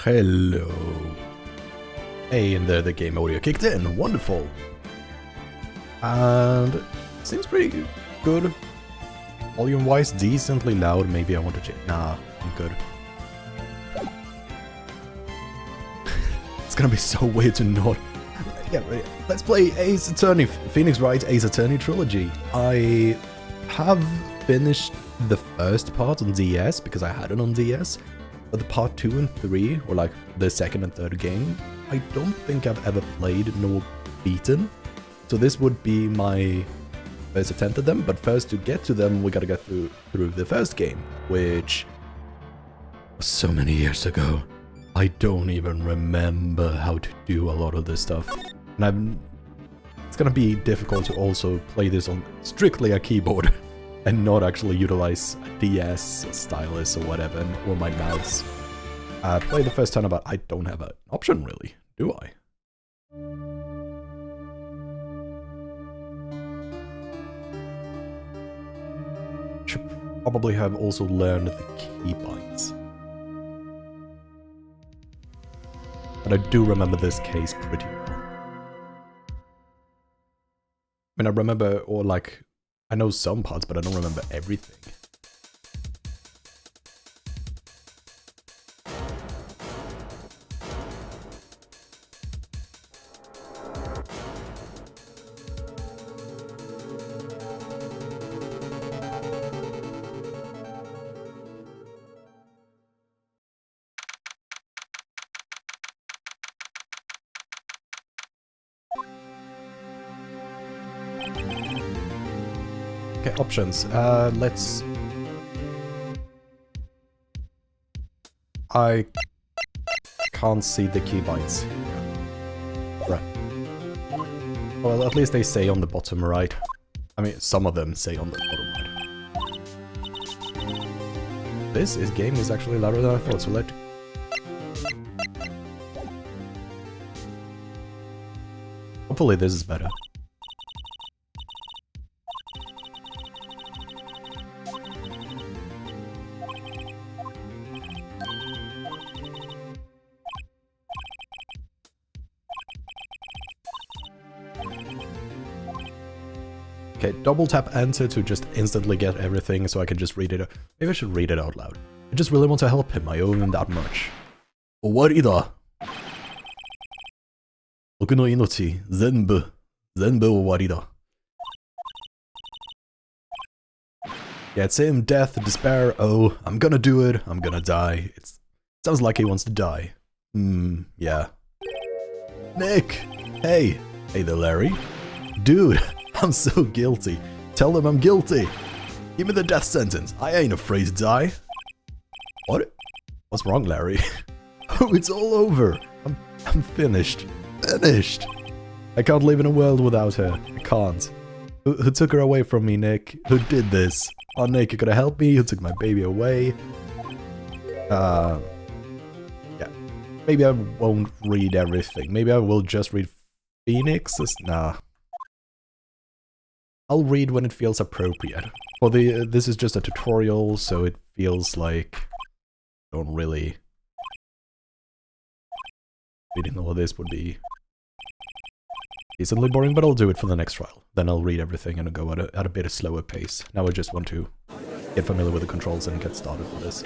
Hello. Hey, and there the game audio kicked in. Wonderful. And it seems pretty good. Volume-wise, decently loud. Maybe I want to change. Nah, I'm good. It's gonna be so weird to not. Yeah, let's play Ace Attorney, Phoenix Wright Ace Attorney Trilogy. I have finished the first part on DS because I had it on DS, but the part 2 and 3, or like the second and third game, I don't think I've ever played nor beaten. So this would be my first attempt at them, but first to get to them, we gotta get through the first game, which was so many years ago. I don't even remember how to do a lot of this stuff. And it's gonna be difficult to also play this on strictly a keyboard and not actually utilize a DS, a stylus or whatever, or my mouse. Play the first turnabout. I don't have an option really, do I? Should probably have also learned the keybinds. But I do remember this case pretty well. I mean, I remember, or like, I know some parts, but I don't remember everything. Okay, options. Let's... I can't see the keybinds. Right. Well, at least they say on the bottom right. I mean, some of them say on the bottom right. This game is actually louder than I thought, so let... Hopefully this is better. Okay, double tap enter to just instantly get everything so I can just read it. Maybe I should read it out loud. I just really want to help him, I owe him that much. Owarida. 僕の命全部終わりだ. Yeah, it's him, death, despair, oh, I'm gonna do it, I'm gonna die. It sounds like he wants to die. Yeah. Nick! Hey! Hey there, Larry. Dude, I'm so guilty. Tell them I'm guilty. Give me the death sentence. I ain't afraid to die. What? What's wrong, Larry? Oh, it's all over. I'm finished. Finished! I can't live in a world without her. I can't. Who took her away from me, Nick? Who did this? Oh, Nick, you gotta help me. Who took my baby away? Yeah. Maybe I won't read everything. Maybe I will just read Phoenix? Nah. I'll read when it feels appropriate. Well, this is just a tutorial, so it feels like I don't really... Reading all of this would be decently boring, but I'll do it for the next trial. Then I'll read everything and go at a bit of slower pace. Now I just want to get familiar with the controls and get started with this.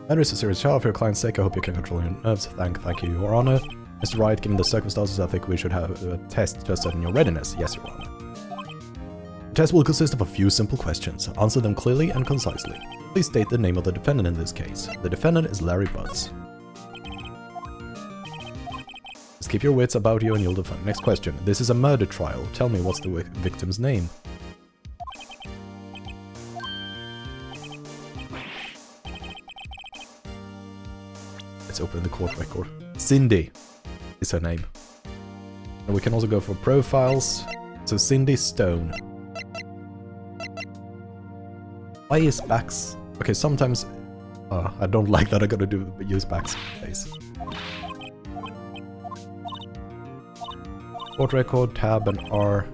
That is a serious trial for your client's sake. I hope you can control your nerves. Thank you, Your Honor. Mr. Wright, given the circumstances, I think we should have a test to assess your readiness. Yes, Your Honor. The test will consist of a few simple questions. Answer them clearly and concisely. Please state the name of the defendant in this case. The defendant is Larry Butts. Just keep your wits about you and you'll defend. Next question. This is a murder trial. Tell me, what's the victim's name? Let's open the court record. Cindy is her name. And we can also go for profiles. So Cindy Stone. Why is backs? Okay, sometimes... I don't like that I gotta use backspace. Court record, tab and R.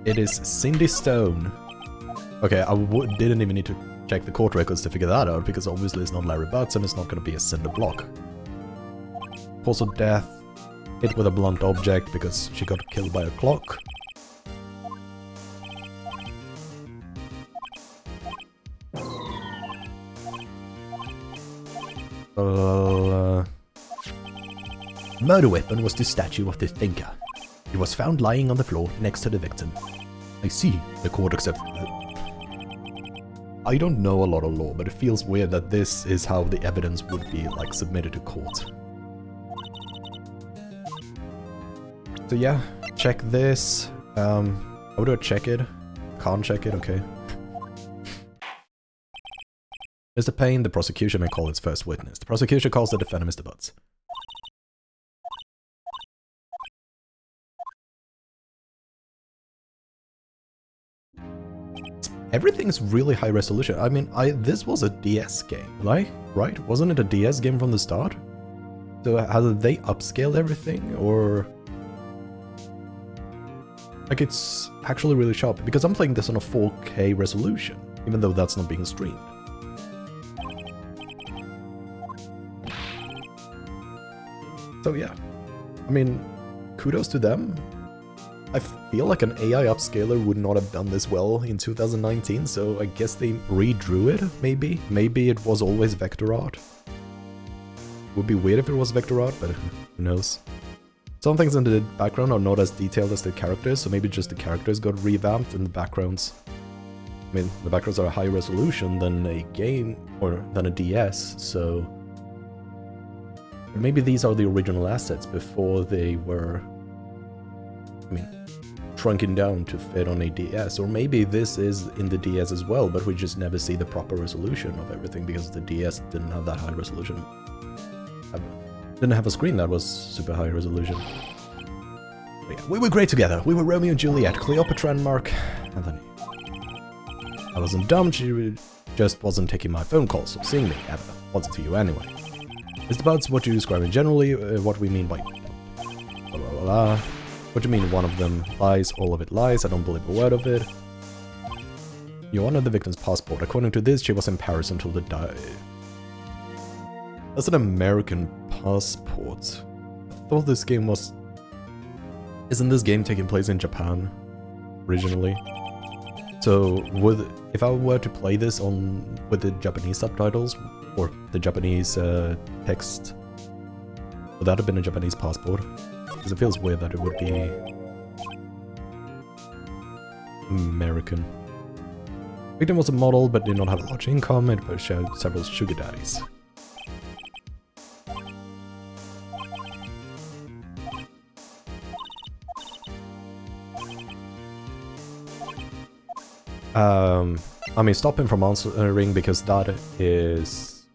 It is Cindy Stone. Okay, I didn't even need to check the court records to figure that out, because obviously it's not Larry Butts and it's not going to be a cinder block. Cause of death, hit with a blunt object because she got killed by a clock. Murder weapon was the statue of the thinker. It was found lying on the floor next to the victim. I see, the court accepted it. I don't know a lot of law, but it feels weird that this is how the evidence would be, like, submitted to court. So yeah, check this. How do I check it? Can't check it, okay. Mr. Payne, the prosecution may call its first witness. The prosecution calls the defendant Mr. Butts. Everything's really high resolution. I mean, this was a DS game, right? Wasn't it a DS game from the start? So how did they upscale everything, or... Like, it's actually really sharp, because I'm playing this on a 4K resolution, even though that's not being streamed. So yeah, I mean, kudos to them. I feel like an AI upscaler would not have done this well in 2019, so I guess they redrew it, maybe? Maybe it was always vector art. Would be weird if it was vector art, but who knows. Some things in the background are not as detailed as the characters, so maybe just the characters got revamped and the backgrounds... I mean, the backgrounds are higher resolution than a game, or than a DS, so... Maybe these are the original assets before they were... I mean, shrunken down to fit on a DS, or maybe this is in the DS as well, but we just never see the proper resolution of everything because the DS didn't have that high resolution. Didn't have a screen that was super high resolution. But yeah, we were great together. We were Romeo and Juliet, Cleopatra and Mark Anthony. I wasn't dumb, she just wasn't taking my phone calls or seeing me ever. What's it to you anyway? Mr. Butts, what do you describe in generally, what we mean by blah blah blah. What do you mean one of them lies, all of it lies? I don't believe a word of it. You honor the victim's passport. According to this, she was in Paris until the day. That's an American passport. I thought this game was... Isn't this game taking place in Japan originally? So if I were to play this with the Japanese subtitles or the Japanese text, would that have been a Japanese passport? Because it feels weird that it would be American. Victim was a model but did not have a large income. It showed several sugar daddies. I mean, stop him from answering because that is...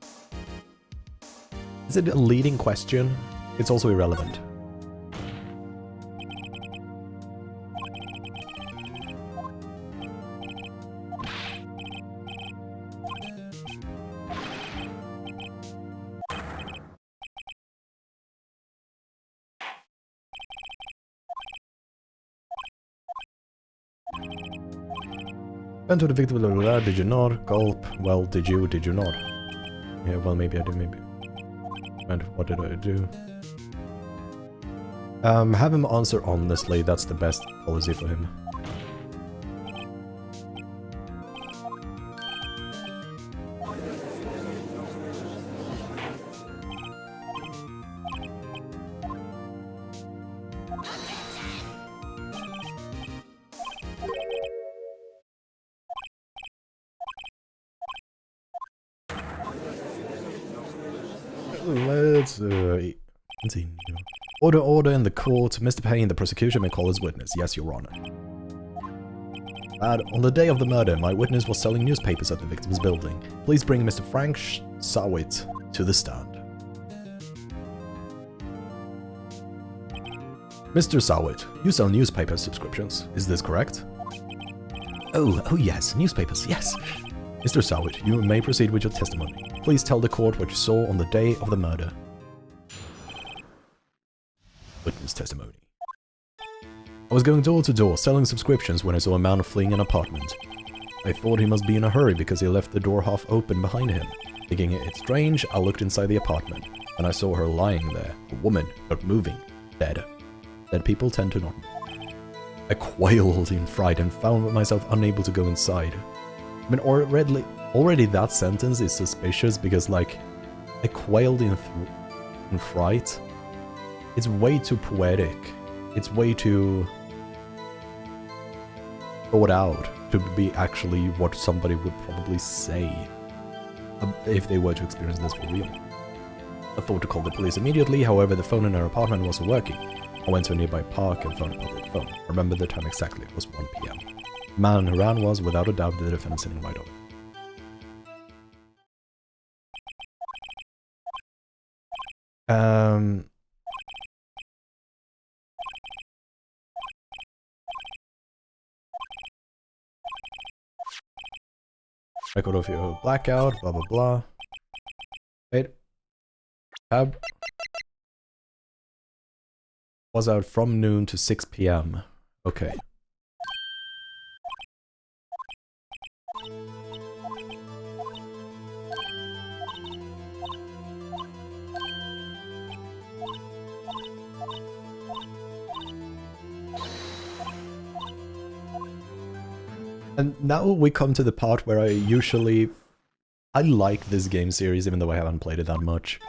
Is it a leading question? It's also irrelevant. Went to the victim, blah, blah, blah, did you not? Gulp. Well, did you not? Yeah, well, maybe I did, maybe. And what did I do? Have him answer honestly, that's the best policy for him. Let's continue. Order in the court. Mr. Payne, the prosecution may call his witness. Yes, Your Honor. On the day of the murder, my witness was selling newspapers at the victim's building. Please bring Mr. Frank Sawit to the stand. Mr. Sawit, you sell newspaper subscriptions. Is this correct? Oh yes, newspapers, yes. Mr. Sawit, you may proceed with your testimony. Please tell the court what you saw on the day of the murder. Witness testimony. I was going door to door, selling subscriptions when I saw a man fleeing an apartment. I thought he must be in a hurry because he left the door half open behind him. Thinking it strange, I looked inside the apartment, and I saw her lying there, a woman, not moving, dead. Dead people tend to not move. I quailed in fright and found myself unable to go inside. I mean, already that sentence is suspicious because, like, I quailed in fright. It's way too poetic. It's way too thought out to be actually what somebody would probably say if they were to experience this for real. I thought to call the police immediately, however the phone in her apartment wasn't working. I went to a nearby park and found a public phone. I remember the time exactly, it was 1 PM. The man who ran was, without a doubt, the defendant sitting right over. Record of your blackout, blah blah blah. Wait. Tab. Was out from noon to 6 PM. Okay. And now we come to the part where I like this game series even though I haven't played it that much.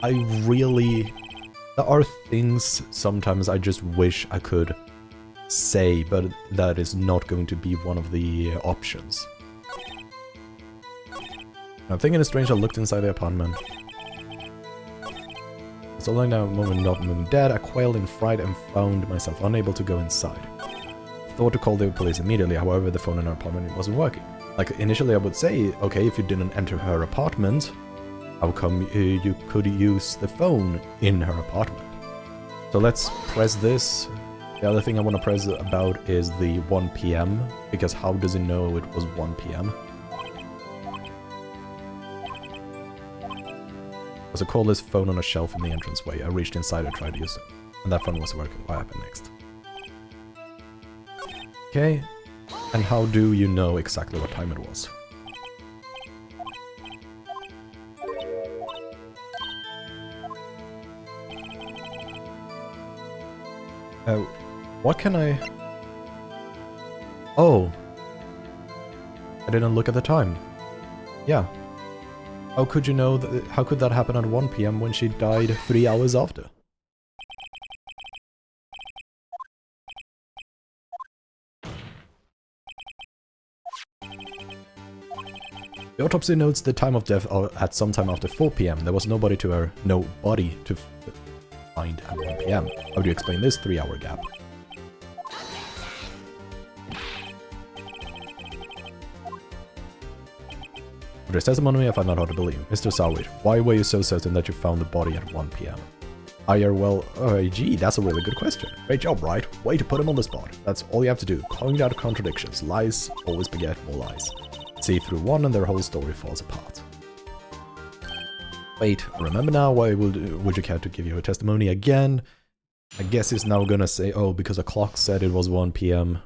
There are things sometimes I just wish I could say, but that is not going to be one of the options. I'm thinking it's strange I looked inside the apartment. So lying down, moment not moving dead, I quailed in fright and found myself unable to go inside. Thought to call the police immediately, however the phone in her apartment wasn't working. Like, initially I would say, okay, if you didn't enter her apartment, how come you could use the phone in her apartment? So let's press this. The other thing I want to press about is the 1 PM, because how does it know it was 1 PM? Was a cordless phone on a shelf in the entranceway. I reached inside and tried to use it, and that phone wasn't working. What happened next? Okay, and how do you know exactly what time it was? What can I... Oh! I didn't look at the time. Yeah. How could you know that? How could that happen at 1 PM when she died 3 hours after? The autopsy notes the time of death at some time after 4 PM. There was nobody to find at 1 PM. How do you explain this 3-hour gap? For this testimony, I find that hard to believe. Mr. Sawit, why were you so certain that you found the body at 1 PM? Well, gee, that's a really good question. Great job, Wright. Way to put him on the spot. That's all you have to do. Calling out contradictions. Lies always beget more lies. See through one and their whole story falls apart. Wait, I remember now. Why would you care to give you a testimony again? I guess he's now gonna say, oh, because a clock said it was 1 PM.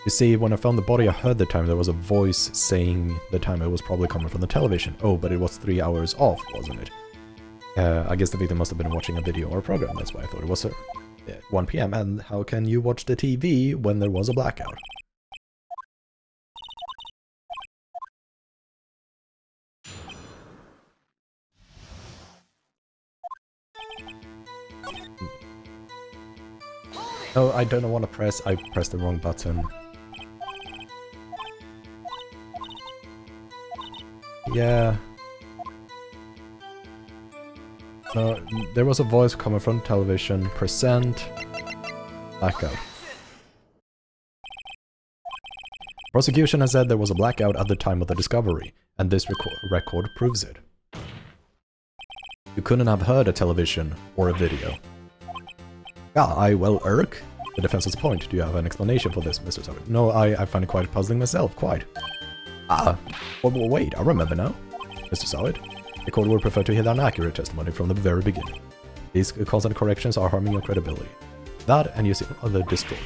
You see, when I found the body, I heard the time. There was a voice saying the time. It was probably coming from the television. Oh, but it was 3 hours off, wasn't it? I guess the victim must have been watching a video or a program. That's why I thought it was 1 PM. And how can you watch the TV when there was a blackout? Oh, I don't want to press. I pressed the wrong button. Yeah. There was a voice coming from television. Present. Blackout. Prosecution has said there was a blackout at the time of the discovery, and this record proves it. You couldn't have heard a television or a video. Yeah, well, Urk? The defense's point. Do you have an explanation for this, Mr. Sawit? No, I find it quite puzzling myself, quite. Well, wait, I remember now. Mr. Sawit, the court would prefer to hear an accurate testimony from the very beginning. These constant corrections are harming your credibility. that, and you seem rather distraught.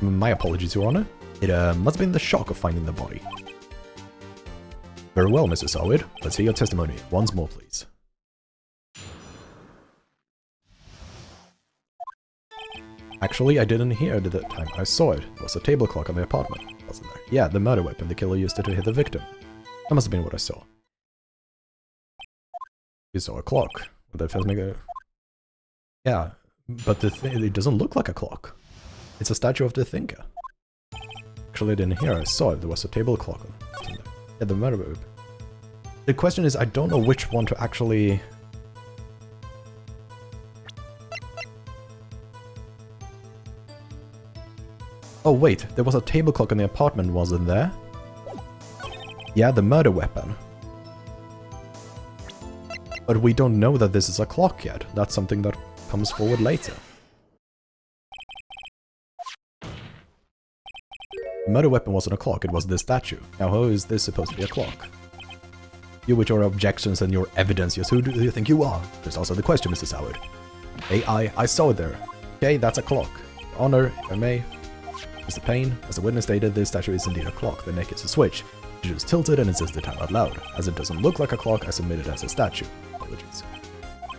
My apologies, Your Honor. It must have been the shock of finding the body. Very well, Mr. Sawid. Let's hear your testimony once more, please. Actually, I didn't hear it at the time I saw it. There was a table clock on the apartment, wasn't there? Yeah, the murder weapon the killer used it to hit the victim. That must have been what I saw. You saw a clock. Would that make a... Yeah, but it doesn't look like a clock. It's a statue of the thinker. Actually, I didn't hear. I saw it. There was a table clock on there. Yeah, the murder weapon. The question is, I don't know which one to actually... Oh wait, there was a table clock in the apartment, wasn't there? Yeah, the murder weapon. But we don't know that this is a clock yet. That's something that comes forward later. The murder weapon wasn't a clock, it was this statue. Now how is this supposed to be a clock? You with your objections and your evidence, yes, who do you think you are? There's also the question, Mr. Soward. Hey, I saw it there. Okay, that's a clock. Your Honor, if I may. Mr. Payne, as the witness stated, this statue is indeed a clock. The neck is a switch. It is tilted and it says the time out loud. As it doesn't look like a clock, I submit it as a statue. Apologies.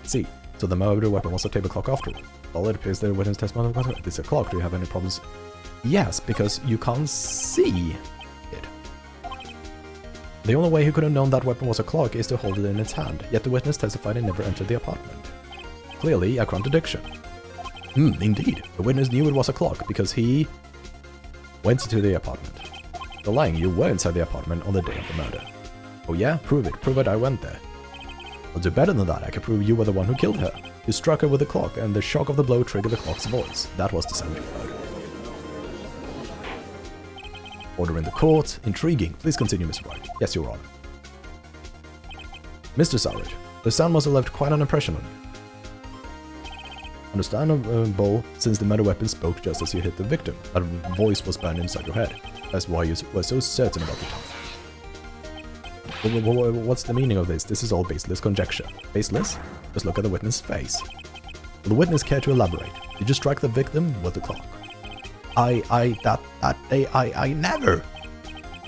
See, so the murder weapon was a table clock after all. Well, it appears the witness testimony was this a clock. Do you have any problems? Yes, because you can't see it. The only way he could have known that weapon was a clock is to hold it in its hand, yet the witness testified it never entered the apartment. Clearly, a contradiction. Indeed. The witness knew it was a clock because he went to the apartment. You're lying, you were inside the apartment on the day of the murder. Oh yeah? Prove it. Prove it I went there. I'll do better than that. I can prove you were the one who killed her. You struck her with the clock, and the shock of the blow triggered the clock's voice. That was the sound you heard. Order in the court. Intriguing. Please continue, Mr. Wright. Yes, Your Honor. Mr. Soward, the sound must have left quite an impression on you. Understandable, since the murder weapon spoke just as you hit the victim. That voice was burned inside your head. That's why you were so certain about the time. What's the meaning of this? This is all baseless conjecture. Baseless? Just look at the witness' face. Will the witness care to elaborate? Did you strike the victim with the clock? I never.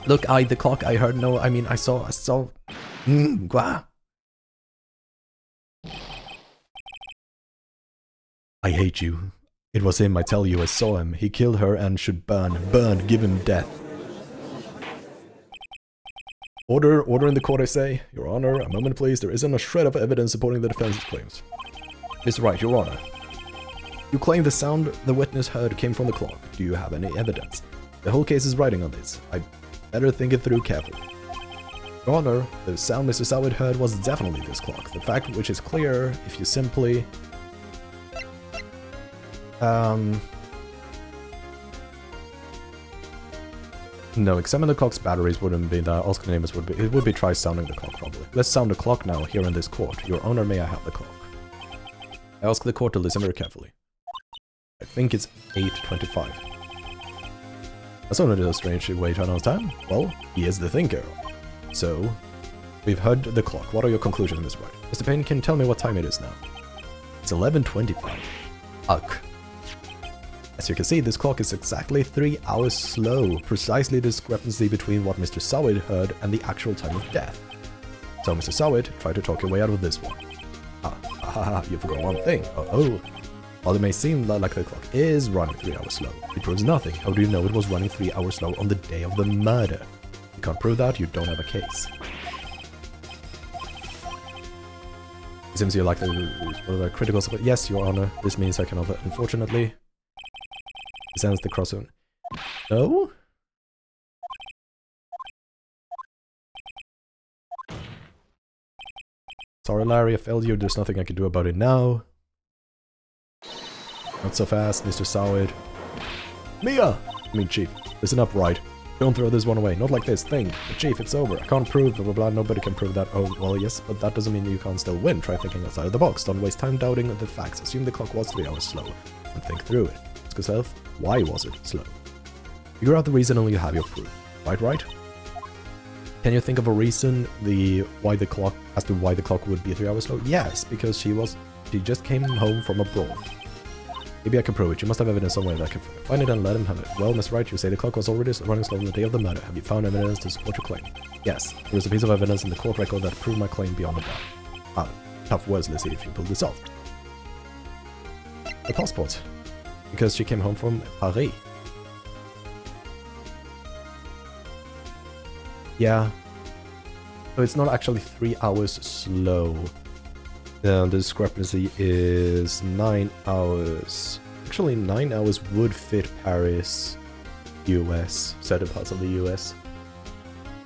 Look, the clock, I heard no, I mean, I saw, Gua. I hate you. It was him, I tell you, I saw him. He killed her and should burn, give him death. Order in the court, I say. Your Honor, a moment please, there isn't a shred of evidence supporting the defense's claims. Mr. Wright, Your Honor. You claim the sound the witness heard came from the clock. Do you have any evidence? The whole case is riding on this. I better think it through carefully. Your Honor, the sound Mr. Soward heard was definitely this clock. The fact which is clear if you simply... No, examine the clock's batteries wouldn't be that. Oscar Namus would be. It would be try sounding the clock probably. Let's sound the clock now here in this court. Your Honor, may I have the clock? I ask the court to listen very carefully. I think it's 8:25. That's not a strange way to announce time. Well, he is the thinker. So, we've heard the clock. What are your conclusions, Mr. Wright? Mr. Payne, can you tell me what time it is now? It's 11:25. Ugh. As you can see, this clock is exactly 3 hours slow, precisely the discrepancy between what Mr. Soward heard and the actual time of death. So, Mr. Soward, try to talk your way out of this one. You forgot one thing. While it may seem like the clock is running 3 hours slow, it proves nothing. How do you know it was running 3 hours slow on the day of the murder? You can't prove that, you don't have a case. It seems you like the critical support. Yes, Your Honor, this means I cannot, unfortunately. He sends the crossing. No? Sorry, Larry, I failed you. There's nothing I can do about it now. Not so fast, Mr. Soward. Mia! I mean, Chief, listen up, Wright. Don't throw this one away. Not like this. Think. But Chief, it's over. I can't prove, blah, blah, blah. Nobody can prove that. Oh, well, yes, but that doesn't mean you can't still win. Try thinking outside of the box. Don't waste time doubting the facts. Assume the clock was 3 hours slow. And think through it. Ask yourself, why was it slow? Figure out the reason and you have your proof. Right? Can you think of a reason why the clock would be 3 hours slow? Yes, because she just came home from abroad. Maybe I can prove it. You must have evidence somewhere that I can find it and let him have it. Well, Miss Wright, you say the clock was already running slow on the day of the murder. Have you found evidence to support your claim? Yes, there is a piece of evidence in the court record that proved my claim beyond a doubt. Ah, tough words, Lizzie, if you pull this off. The passport. Because she came home from Paris. Yeah. So it's not actually 3 hours slow. The discrepancy is 9 hours. Actually, 9 hours would fit Paris, US, certain parts of the US.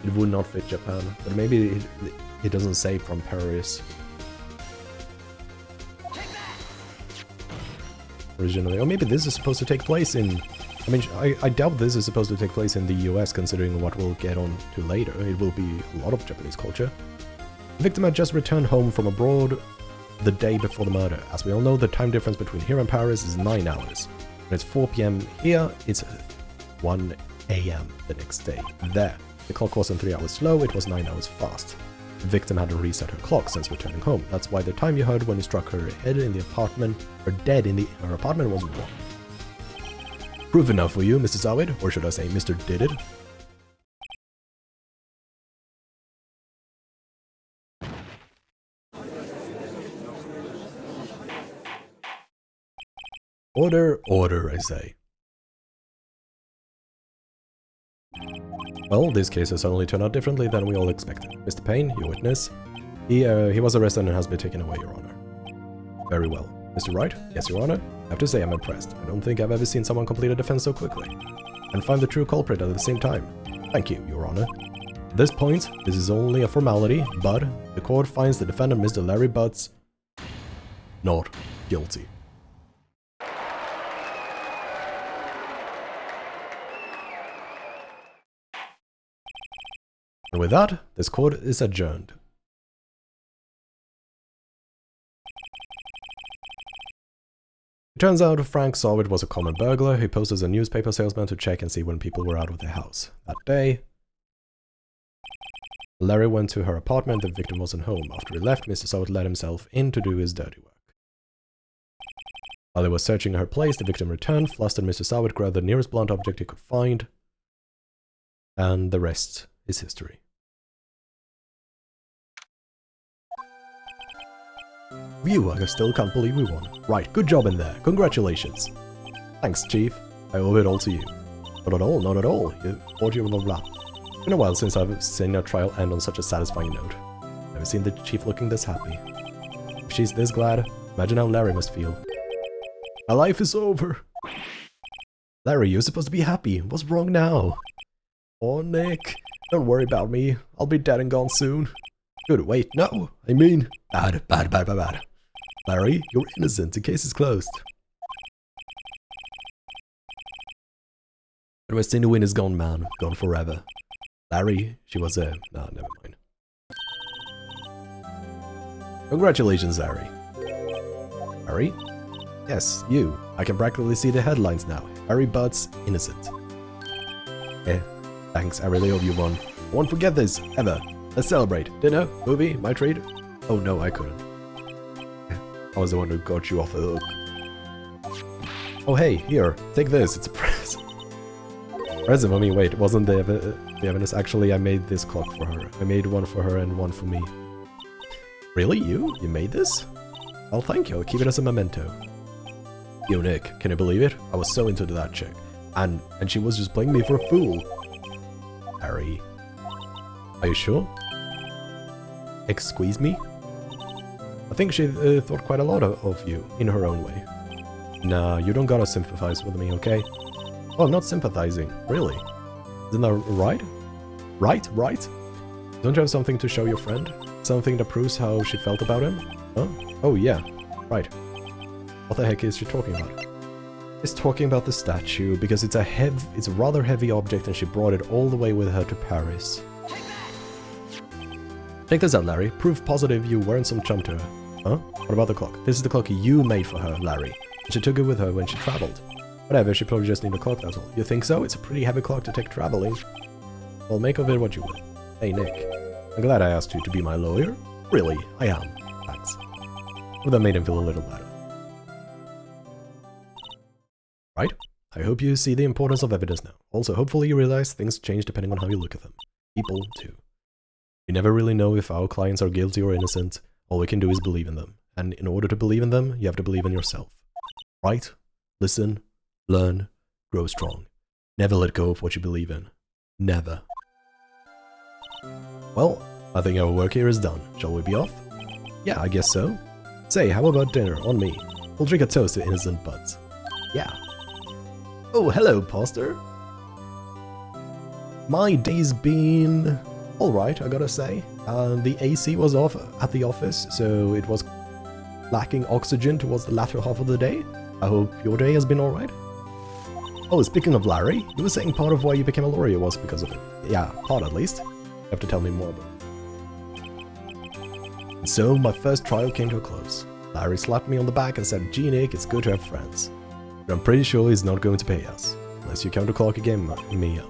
It would not fit Japan, but maybe it doesn't say from Paris. Originally, or maybe this is supposed to take place in... I mean, I doubt this is supposed to take place in the US, considering what we'll get on to later. It will be a lot of Japanese culture. The victim had just returned home from abroad the day before the murder. As we all know, the time difference between here and Paris is 9 hours. When it's 4 PM here, it's 1 AM the next day. There. The clock wasn't 3 hours slow, it was 9 hours fast. The victim had to reset her clock since returning home. That's why the time you heard when you struck her head in the apartment, or dead in her apartment, was 1. Proof enough for you, Mr. Zawid, or should I say Mr. Did It? Order, order, I say. Well, this case has only turned out differently than we all expected. Mr. Payne, your witness, he was arrested and has been taken away, Your Honor. Very well. Mr. Wright? Yes, Your Honor. I have to say I'm impressed. I don't think I've ever seen someone complete a defense so quickly. And find the true culprit at the same time. Thank you, Your Honor. At this point, this is only a formality, but the court finds the defendant, Mr. Larry Butts, not guilty. And with that, this court is adjourned. It turns out Frank Zawid was a common burglar who posed as a newspaper salesman to check and see when people were out of their house. That day, Larry went to her apartment, the victim wasn't home. After he left, Mr. Zawid let himself in to do his dirty work. While they were searching her place, the victim returned. Flustered, Mr. Zawid grabbed the nearest blunt object he could find, and the rest is history. Phew, I still can't believe we won. Right, good job in there. Congratulations. Thanks, Chief. I owe it all to you. Not at all, not at all. You thought you were blah. It's been a while since I've seen a trial end on such a satisfying note. Never seen the Chief looking this happy. If she's this glad, imagine how Larry must feel. My life is over. Larry, you're supposed to be happy. What's wrong now? Oh, Nick. Don't worry about me. I'll be dead and gone soon. Good, wait, no. I mean, bad. Larry, you're innocent. The case is closed. The West Indian win is gone, man. Gone forever. Larry, she was a... Nah, never mind. Congratulations, Larry. Larry? Yes, you. I can practically see the headlines now. Larry Butts, innocent. Thanks, I really hope you won. I won't forget this, ever. Let's celebrate. Dinner? Movie? My treat? Oh no, I couldn't. I was the one who got you off the hook. Oh hey, here, take this, it's a present. Present for me? Wait, wasn't the evidence? Actually, I made this clock for her. I made one for her and one for me. Really? You? You made this? Well, thank you, I'll keep it as a memento. Yo Nick, can you believe it? I was so into that chick. And she was just playing me for a fool. Harry. Are you sure? Excuse me? I think she thought quite a lot of you, in her own way. Nah, you don't gotta sympathize with me, okay? Oh, I'm not sympathizing. Really? Isn't that right? Right? Don't you have something to show your friend? Something that proves how she felt about him? Huh? Oh yeah, right. What the heck is she talking about? She's talking about the statue, because it's a rather heavy object and she brought it all the way with her to Paris. Check this out, Larry. Proof positive you weren't some chump to her. Huh? What about the clock? This is the clock you made for her, Larry. And she took it with her when she traveled. Whatever, she probably just needed a clock, that's all. You think so? It's a pretty heavy clock to take traveling. Well, make of it what you will. Hey, Nick. I'm glad I asked you to be my lawyer. Really, I am. Thanks. Well, that made him feel a little better. Right? I hope you see the importance of evidence now. Also, hopefully you realize things change depending on how you look at them. People, too. We never really know if our clients are guilty or innocent. All we can do is believe in them. And in order to believe in them, you have to believe in yourself. Write, listen, learn, grow strong. Never let go of what you believe in. Never. Well, I think our work here is done. Shall we be off? Yeah, I guess so. Say, how about dinner? On me. We'll drink a toast to innocent buds. Yeah. Oh, hello, Poster. My day's been alright, I gotta say. The AC was off at the office, so it was lacking oxygen towards the latter half of the day. I hope your day has been alright. Oh, speaking of Larry, you were saying part of why you became a lawyer was because of it. Yeah, part at least. You have to tell me more about it. And so, my first trial came to a close. Larry slapped me on the back and said, "Gee, Nick, it's good to have friends. But I'm pretty sure he's not going to pay us, unless you count the clock again, Mia."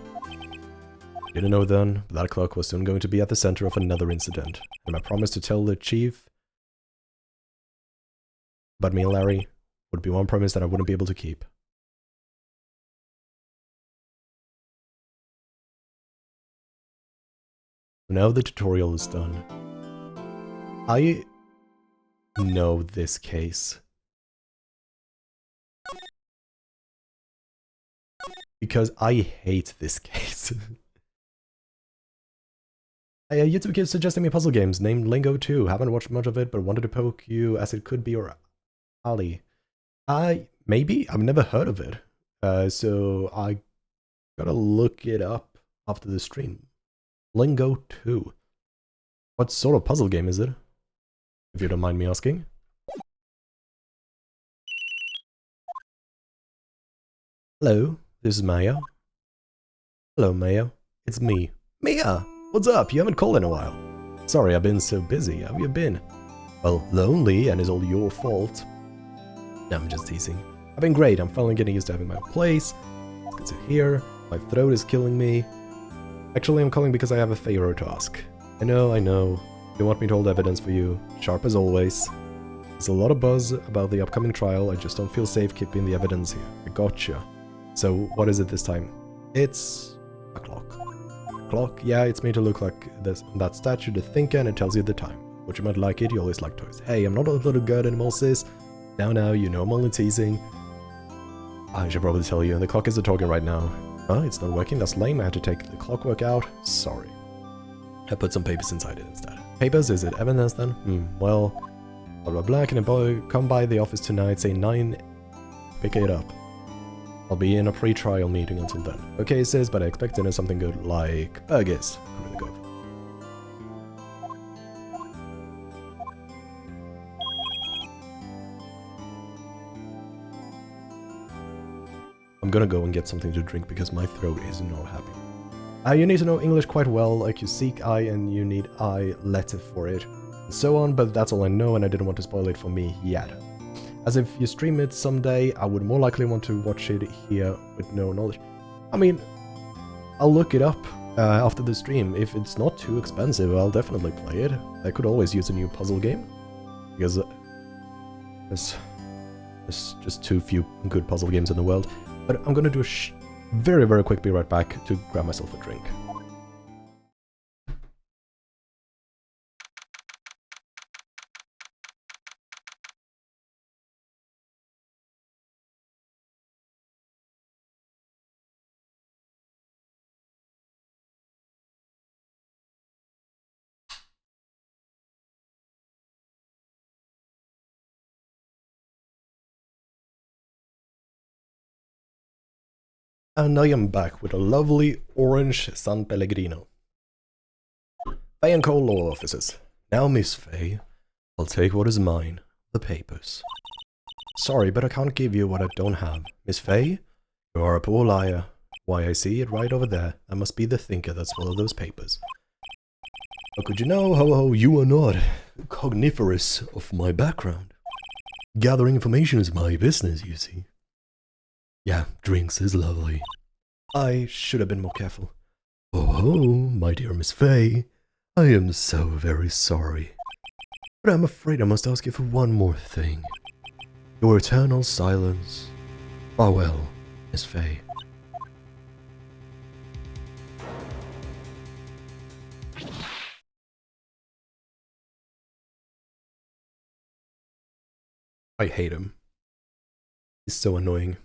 Didn't know then, but that clock was soon going to be at the center of another incident, and my promise to tell the chief about me and Larry would be one promise that I wouldn't be able to keep. Now the tutorial is done. I know this case. Because I hate this case. A YouTube kid suggesting me puzzle games named Lingo 2. Haven't watched much of it, but wanted to poke you as it could be your alley. Maybe? I've never heard of it. So I gotta look it up after the stream. Lingo 2. What sort of puzzle game is it? If you don't mind me asking. Hello, this is Maya. Hello, Maya. It's me. Mia! What's up? You haven't called in a while. Sorry, I've been so busy. How have you been? Well, lonely, and it's all your fault. No, I'm just teasing. I've been great. I'm finally getting used to having my own place. It's good to hear. My throat is killing me. Actually, I'm calling because I have a favor to ask. I know. You want me to hold evidence for you. Sharp as always. There's a lot of buzz about the upcoming trial. I just don't feel safe keeping the evidence here. I gotcha. So, what is it this time? It's a clock. Clock? Yeah, it's made to look like this, that statue, the thinker, and it tells you the time. But you might like it, you always like toys. Hey, I'm not a little girl anymore, sis. Now, you know I'm only teasing. I should probably tell you, the clock isn't talking right now. Oh, it's not working, that's lame, I had to take the clockwork out. Sorry. I put some papers inside it instead. Papers? Is it evidence then? Well, blah blah blah, can a boy come by the office tonight, say 9, pick it up. I'll be in a pre-trial meeting until then. Okay, sis, but I expect dinner something good, like burgers. I'm gonna go. I'm gonna go and get something to drink because my throat is not happy. You need to know English quite well, like you seek I and you need I letter for it, and so on, but that's all I know and I didn't want to spoil it for me yet. As if you stream it someday, I would more likely want to watch it here with no knowledge. I mean, I'll look it up after the stream. If it's not too expensive, I'll definitely play it. I could always use a new puzzle game, because there's just too few good puzzle games in the world. But I'm gonna do a very, very quick be right back to grab myself a drink. And I am back with a lovely orange San Pellegrino. Faye and Cole law offices. Now, Miss Faye, I'll take what is mine, the papers. Sorry, but I can't give you what I don't have. Miss Faye, you are a poor liar. Why, I see it right over there. That must be the thinker that swallowed those papers. How could you know? Ho, you are not cogniferous of my background. Gathering information is my business, you see. Yeah, drinks is lovely. I should have been more careful. Oh, my dear Miss Faye, I am so very sorry. But I'm afraid I must ask you for one more thing. Your eternal silence. Ah well, Miss Faye. I hate him. He's so annoying.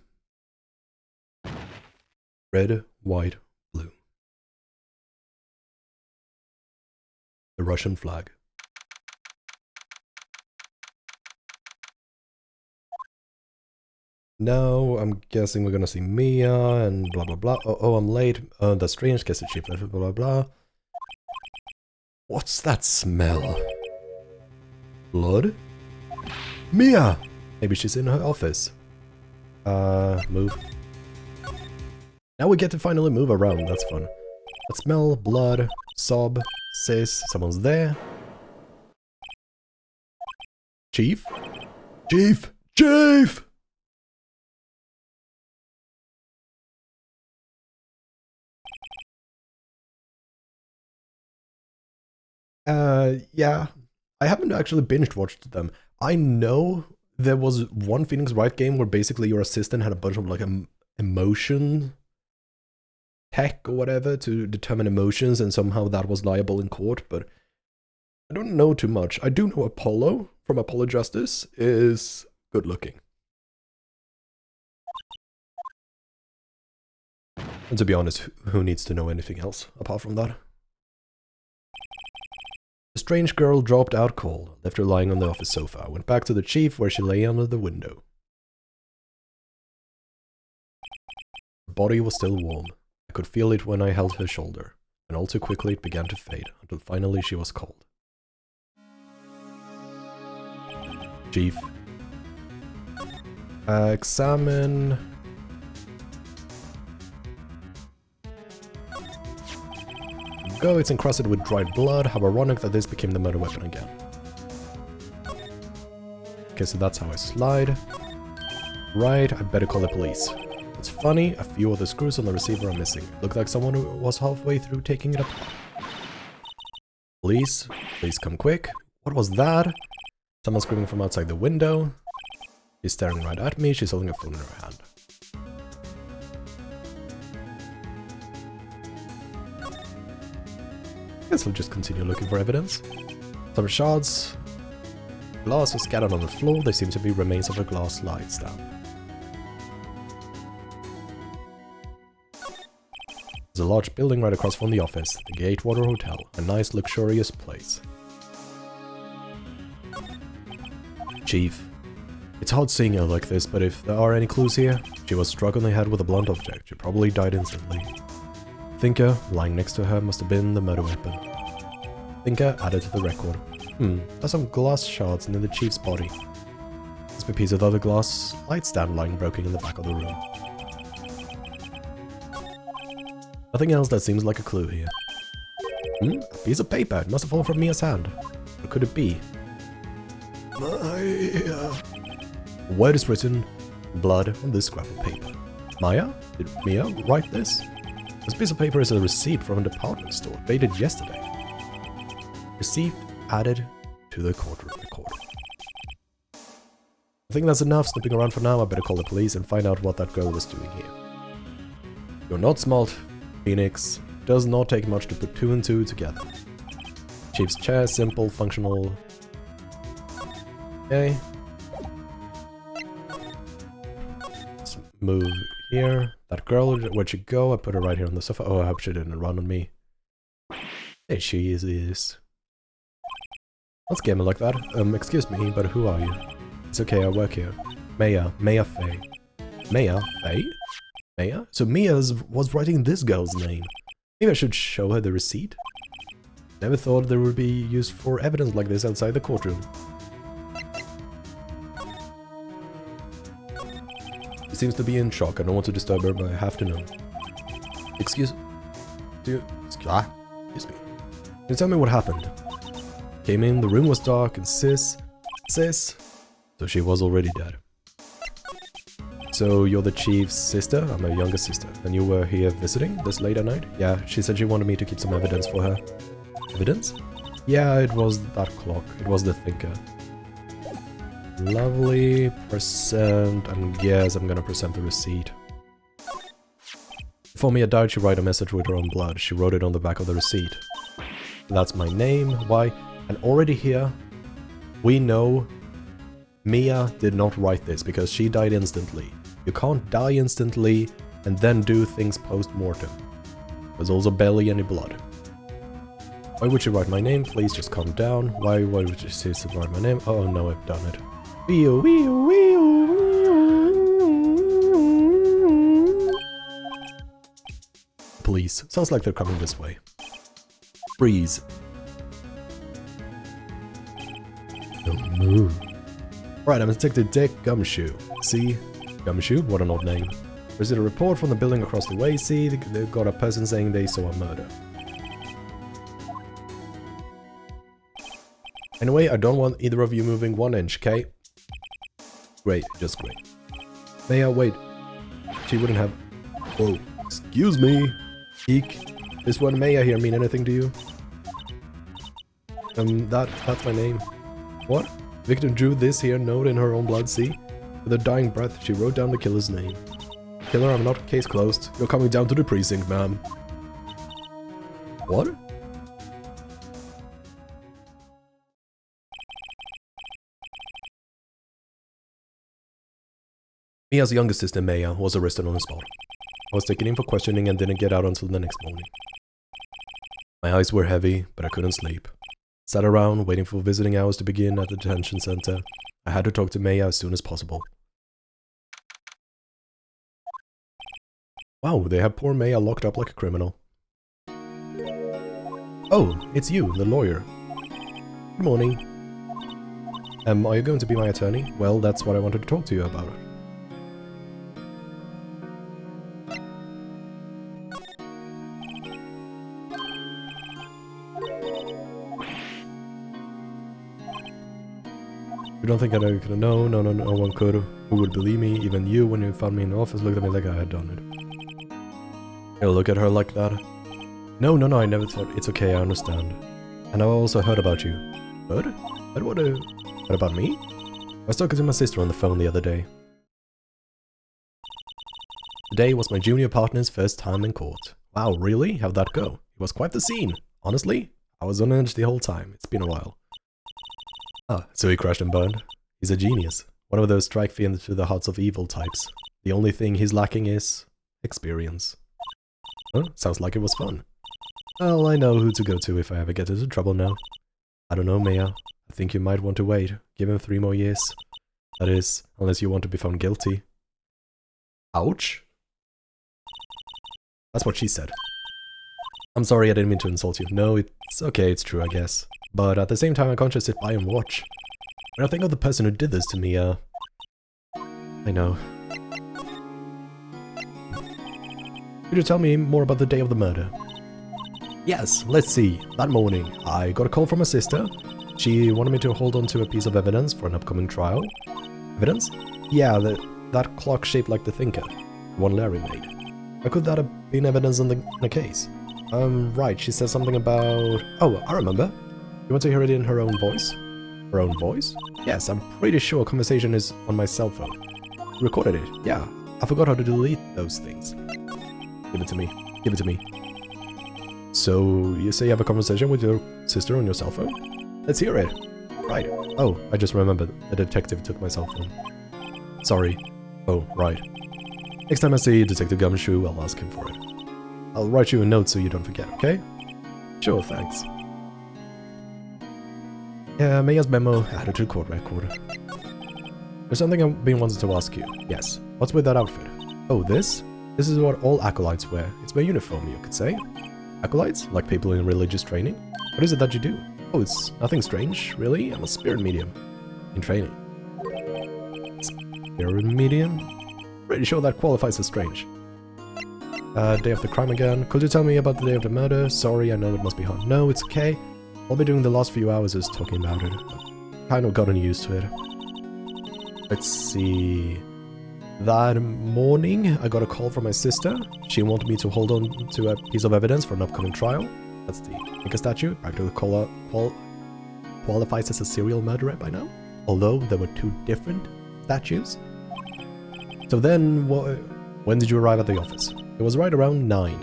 Red, white, blue. The Russian flag. Now, I'm guessing we're gonna see Mia and blah blah blah. Oh, I'm late. That's strange. Guess the chief left. Blah blah blah. What's that smell? Blood? Mia! Maybe she's in her office. Move. Now we get to finally move around. That's fun. That smell, blood, sob, sis. Someone's there. Chief? Chief! Chief! Yeah. I haven't actually binge watched them. I know there was one Phoenix Wright game where basically your assistant had a bunch of like emotion tech or whatever to determine emotions, and somehow that was liable in court, but I don't know too much. I do know Apollo from Apollo Justice is good looking. And to be honest, who needs to know anything else apart from that? The strange girl dropped out cold, left her lying on the office sofa, went back to the chief where she lay under the window. Her body was still warm. I could feel it when I held her shoulder, and all too quickly it began to fade, until finally she was cold. Chief. Examine... Go, it's encrusted with dried blood. How ironic that this became the murder weapon again. Okay, so that's how I slide. Right, I better call the police. It's funny, a few of the screws on the receiver are missing. Looked like someone who was halfway through taking it apart. Police, please come quick. What was that? Someone screaming from outside the window. She's staring right at me, she's holding a phone in her hand. Guess we'll just continue looking for evidence. Some shards. Glass are scattered on the floor. They seem to be remains of a glass light stand. There's a large building right across from the office, the Gatewater Hotel, a nice luxurious place. Chief. It's hard seeing her like this, but if there are any clues here, she was struck on the head with a blunt object. She probably died instantly. Thinker, lying next to her, must have been the murder weapon. Thinker added to the record. There's some glass shards near the chief's body. There's a piece of other glass light stand lying broken in the back of the room. Nothing else that seems like a clue here. A piece of paper. It must have fallen from Mia's hand. What could it be? Maya. A word is written, blood on this scrap of paper. Maya? Did Mia write this? This piece of paper is a receipt from a department store, dated yesterday. Receipt added to the court record. I think that's enough snooping around for now. I better call the police and find out what that girl was doing here. You're not smart, Phoenix. It does not take much to put two and two together. Chief's chair, simple, functional. Okay. Let's move here. That girl, where'd she go? I put her right here on the sofa. Oh, I hope she didn't run on me. There she is. Let's game it like that. Excuse me, but who are you? It's okay, I work here. Maya Faye. Maya Faye? Maya? So Mia was writing this girl's name. Maybe I should show her the receipt? Never thought there would be used for evidence like this outside the courtroom. She seems to be in shock. I don't want to disturb her, but I have to know. Excuse me. Can you tell me what happened? Came in, the room was dark, and sis... So she was already dead. So you're the chief's sister? I'm her younger sister. And you were here visiting this late at night? Yeah, she said she wanted me to keep some evidence for her. Evidence? Yeah, it was that clock. It was the thinker. Lovely. Present. And yes, I'm gonna present the receipt. Before Mia died, she wrote a message with her own blood. She wrote it on the back of the receipt. That's my name, why, and already here, we know Mia did not write this because she died instantly. You can't die instantly and then do things post-mortem. There's also barely any blood. Why would you write my name? Please just calm down. Why would you say to write my name? Oh no, I've done it. Please. Sounds like they're coming this way. Freeze. Don't move. Right, I'm Detective Dick Gumshoe. See? Gumshoe? What an odd name. Received a report from the building across the way. See, they've got a person saying they saw a murder. Anyway, I don't want either of you moving 1 inch, okay? Great, just great. Maya, wait. She wouldn't have... Oh, excuse me. Eek. This one Maya here mean anything to you? That's my name. What? Victim drew this here note in her own blood, see? With her dying breath, she wrote down the killer's name. Killer, I'm not. Case closed. You're coming down to the precinct, ma'am. What? Mia's younger sister, Maya, was arrested on the spot. I was taken in for questioning and didn't get out until the next morning. My eyes were heavy, but I couldn't sleep. Sat around, waiting for visiting hours to begin at the detention center. I had to talk to Maya as soon as possible. Wow, they have poor Maya locked up like a criminal. Oh, it's you, the lawyer. Good morning. Are you going to be my attorney? Well, that's what I wanted to talk to you about. You don't think I could have known? No one could. Who would believe me? Even you, when you found me in the office, looked at me like I had done it. You look at her like that? No, I never thought. It's okay, I understand. And I also heard about you. Heard? Heard what about me? I was talking to my sister on the phone the other day. Today was my junior partner's first time in court. Wow, really? How'd that go? It was quite the scene. Honestly, I was on edge the whole time. It's been a while. Ah, so he crashed and burned. He's a genius. One of those strike fear into the hearts of evil types. The only thing he's lacking is... experience. Huh? Sounds like it was fun. Well, I know who to go to if I ever get into trouble now. I don't know, Maya. I think you might want to wait. Give him 3 more years. That is, unless you want to be found guilty. Ouch. That's what she said. I'm sorry, I didn't mean to insult you. No, it's okay, it's true, I guess. But at the same time, I can't just sit by and watch. When I think of the person who did this to me, I know. Could you tell me more about the day of the murder? Yes, let's see. That morning, I got a call from my sister. She wanted me to hold on to a piece of evidence for an upcoming trial. Evidence? Yeah, that clock shaped like the thinker. The one Larry made. How could that have been evidence in the case? Right, she said something about... Oh, I remember. You want to hear it in her own voice? Her own voice? Yes, I'm pretty sure a conversation is on my cell phone. Recorded it, yeah. I forgot how to delete those things. Give it to me. Give it to me. So, you say you have a conversation with your sister on your cell phone? Let's hear it. Right. Oh, I just remembered. The detective took my cell phone. Sorry. Oh, right. Next time I see Detective Gumshoe, I'll ask him for it. I'll write you a note so you don't forget, okay? Sure, thanks. Yeah, Maya's memo added to the court record. There's something I've been wanting to ask you. Yes. What's with that outfit? Oh, this? This is what all acolytes wear. It's my uniform, you could say. Acolytes? Like people in religious training? What is it that you do? Oh, it's nothing strange, really. I'm a spirit medium. In training. Spirit medium? Pretty sure that qualifies as strange. Day of the crime again. Could you tell me about the day of the murder? Sorry, I know it must be hard. No, it's okay. All I'll be doing the last few hours is talking about it. I've kind of gotten used to it. Let's see... That morning, I got a call from my sister. She wanted me to hold on to a piece of evidence for an upcoming trial. That's the Inca statute. Practically qualifies as a serial murderer by now. Although there were 2 different statutes. So then, When did you arrive at the office? It was right around 9.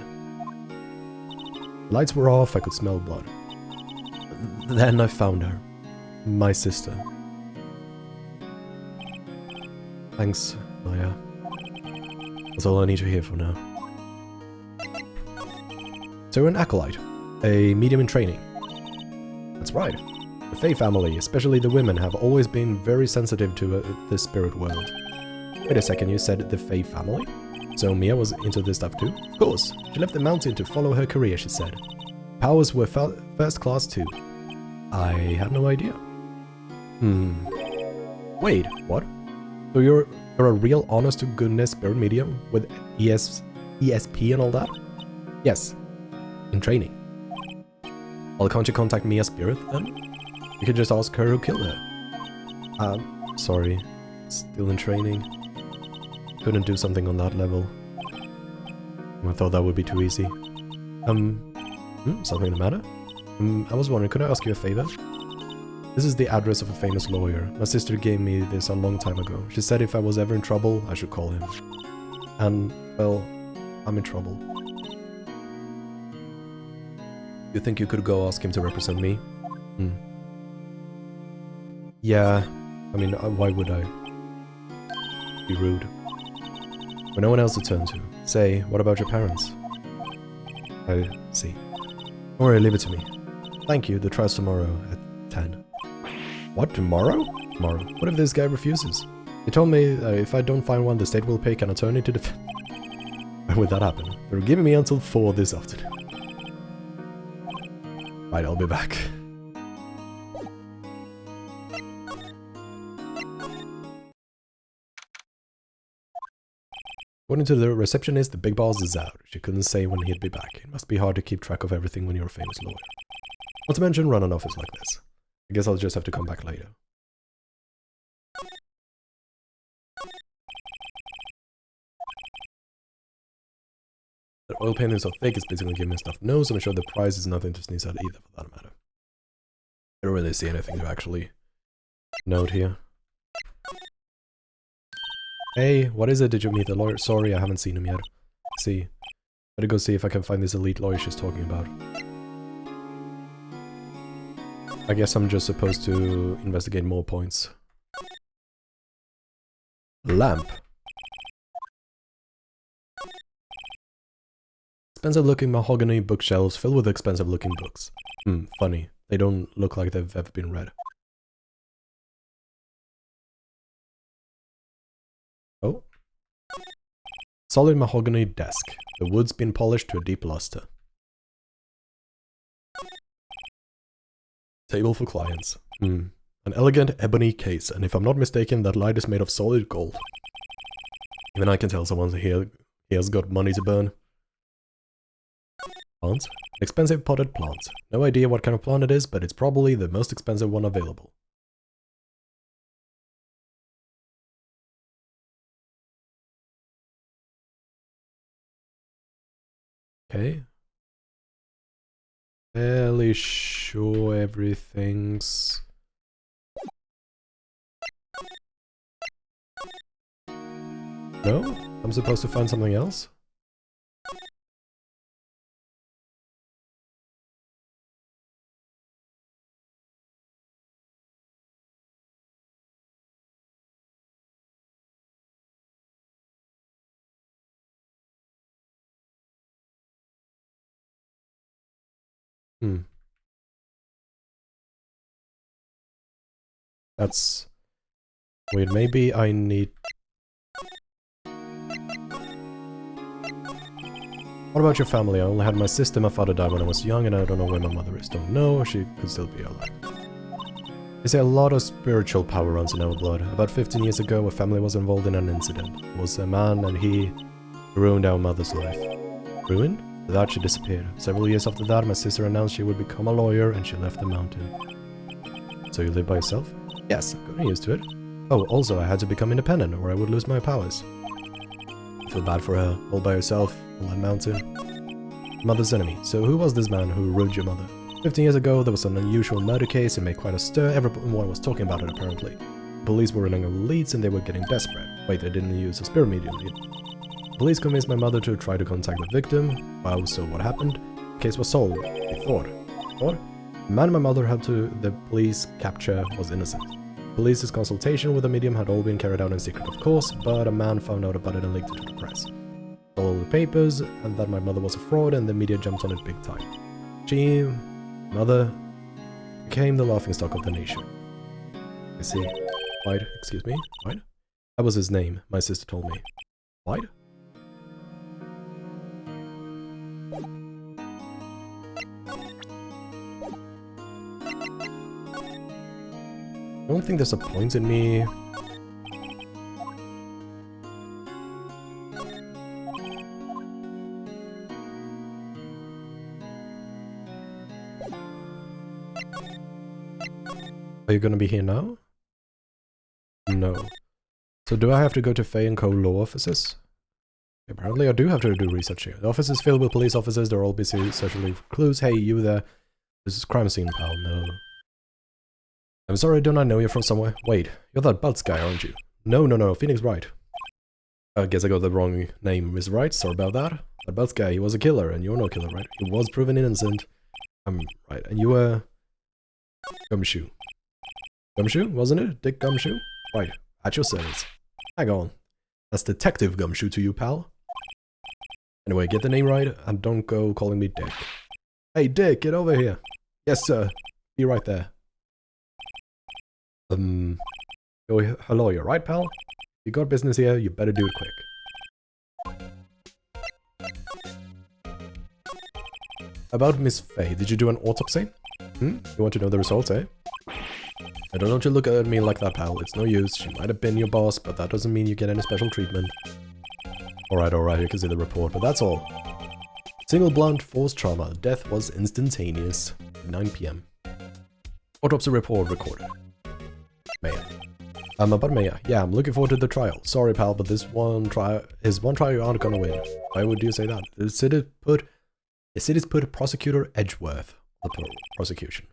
The lights were off, I could smell blood. Then I found her. My sister. Thanks, Maya. That's all I need to hear for now. So you're an acolyte, a medium in training. That's right. The Fae family, especially the women, have always been very sensitive to the spirit world. Wait a second, you said the Fae family? So Mia was into this stuff too? Of course. She left the mountain to follow her career, she said. Powers were first class too. I had no idea. Wait, what? So you're a real honest-to-goodness spirit medium with ESP and all that? Yes. In training. Well, can't you contact Mia's spirit then? You could just ask her who killed her. Sorry. Still in training. Couldn't do something on that level. I thought that would be too easy. Something the matter? I was wondering, could I ask you a favor? This is the address of a famous lawyer. My sister gave me this a long time ago. She said if I was ever in trouble, I should call him. And, well, I'm in trouble. You think you could go ask him to represent me? Yeah, I mean, why would I? Be rude. When no one else to turn to. Say, what about your parents? I see. Don't worry, leave it to me. Thank you, the trial's tomorrow at 10. What, tomorrow? Tomorrow. What if this guy refuses? He told me if I don't find one, the state will pick an attorney to defend. When would that happen? They're giving me until 4 this afternoon. Right, I'll be back. According to the receptionist, the big boss is out. She couldn't say when he'd be back. It must be hard to keep track of everything when you're a famous lawyer. Not to mention run an office like this. I guess I'll just have to come back later. The oil paint is so thick, it's basically giving me a stuffed nose. I'm sure the price is nothing to sneeze at either, for that matter. I don't really see anything to actually note here. Hey, what is it? Did you meet the lawyer? Sorry, I haven't seen him yet. Let's see. Better go see if I can find this elite lawyer she's talking about. I guess I'm just supposed to investigate more points. Lamp. Expensive looking mahogany bookshelves filled with expensive looking books. Funny. They don't look like they've ever been read. Oh. Solid mahogany desk. The wood's been polished to a deep luster. Table for clients. An elegant ebony case, and if I'm not mistaken, that light is made of solid gold. Even I can tell someone here has got money to burn. Plant. An expensive potted plant. No idea what kind of plant it is, but it's probably the most expensive one available. Okay. Fairly sure everything's... No? I'm supposed to find something else? That's weird. Maybe I need... What about your family? I only had my sister. My father died when I was young, and I don't know where my mother is. Don't know. She could still be alive. They say a lot of spiritual power runs in our blood. About 15 years ago, a family was involved in an incident. It was a man, and he ruined our mother's life. Ruined? After that, she disappeared. Several years after that, my sister announced she would become a lawyer, and she left the mountain. So you live by yourself? Yes, I've gotten used to it. Oh, also, I had to become independent, or I would lose my powers. I feel bad for her, all by herself, on that mountain. Mother's enemy. So who was this man who ruined your mother? 15 years ago, there was an unusual murder case. It made quite a stir. Everyone was talking about it, apparently. The police were running over leads, and they were getting desperate. Wait, they didn't use a spirit medium, Police convinced my mother to try to contact the victim. Well, so what happened? The case was solved, they thought. The man my mother helped to the police capture was innocent. Police's consultation with the medium had all been carried out in secret, of course, but a man found out about it and leaked it to the press. All the papers, and that my mother was a fraud, and the media jumped on it big time. She, mother, became the laughingstock of the nation. I see. White, excuse me, White? That was his name, my sister told me. White? I don't think there's a point in me... Are you gonna be here now? No. So do I have to go to Faye & Co. law offices? Apparently I do have to do research here. The office is filled with police officers, they're all busy searching for clues. Hey, you there. This is crime scene, pal. No. I'm sorry, don't I know you from somewhere? Wait, you're that Butts guy, aren't you? No, Phoenix Wright. I guess I got the wrong name, Miss Wright, sorry about that. That Butts guy, he was a killer, and you're no killer, right? He was proven innocent. Right, and you were... Gumshoe. Gumshoe, wasn't it? Dick Gumshoe? Right, at your service. Hang on. That's Detective Gumshoe to you, pal. Anyway, get the name right, and don't go calling me Dick. Hey, Dick, get over here. Yes, sir. Be right there. You're a lawyer, right, pal? If you got business here, you better do it quick. About Miss Faye, did you do an autopsy? You want to know the results, eh? I don't want you to look at me like that, pal. It's no use. She might have been your boss, but that doesn't mean you get any special treatment. Alright, you can see the report, but that's all. Single blunt force trauma. Death was instantaneous. 9 PM. Autopsy report recorded. Mayor. But Mayor, yeah, I'm looking forward to the trial. Sorry, pal, but this one trial you aren't gonna win. Why would you say that? The city's put Prosecutor Edgeworth on the prosecution.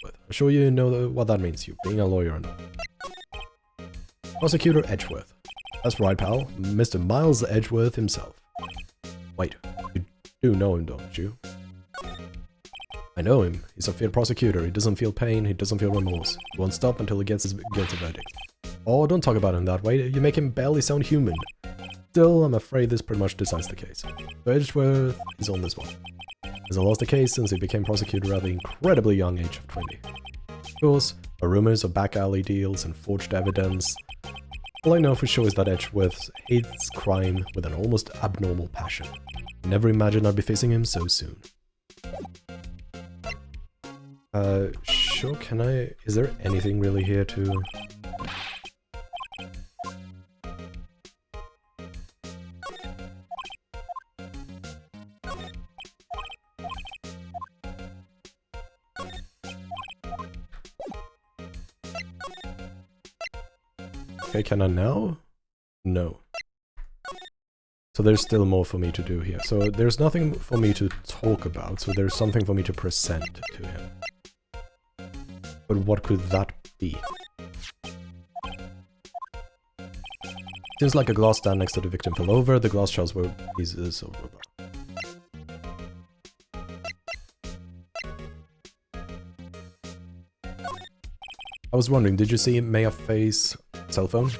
I'm sure you know what that means, you being a lawyer and Prosecutor Edgeworth. That's right, pal. Mr. Miles Edgeworth himself. Wait, you do know him, don't you? I know him. He's a field prosecutor. He doesn't feel pain, he doesn't feel remorse. He won't stop until he gets his guilty verdict. Oh, don't talk about him that way. You make him barely sound human. Still, I'm afraid this pretty much decides the case. So Edgeworth is on this one. He hasn't lost a case since he became prosecutor at the incredibly young age of 20. Of course, there are rumors of back alley deals and forged evidence. All I know for sure is that Edgeworth hates crime with an almost abnormal passion. I never imagined I'd be facing him so soon. Sure, can I... Is there anything really here to... Okay, can I now? No. So there's still more for me to do here. So there's nothing for me to talk about, so there's something for me to present to him. But what could that be? Seems like a glass stand next to the victim fell over, the glass shells were pieces of rubber. I was wondering, did you see Maya Faye's cell phone?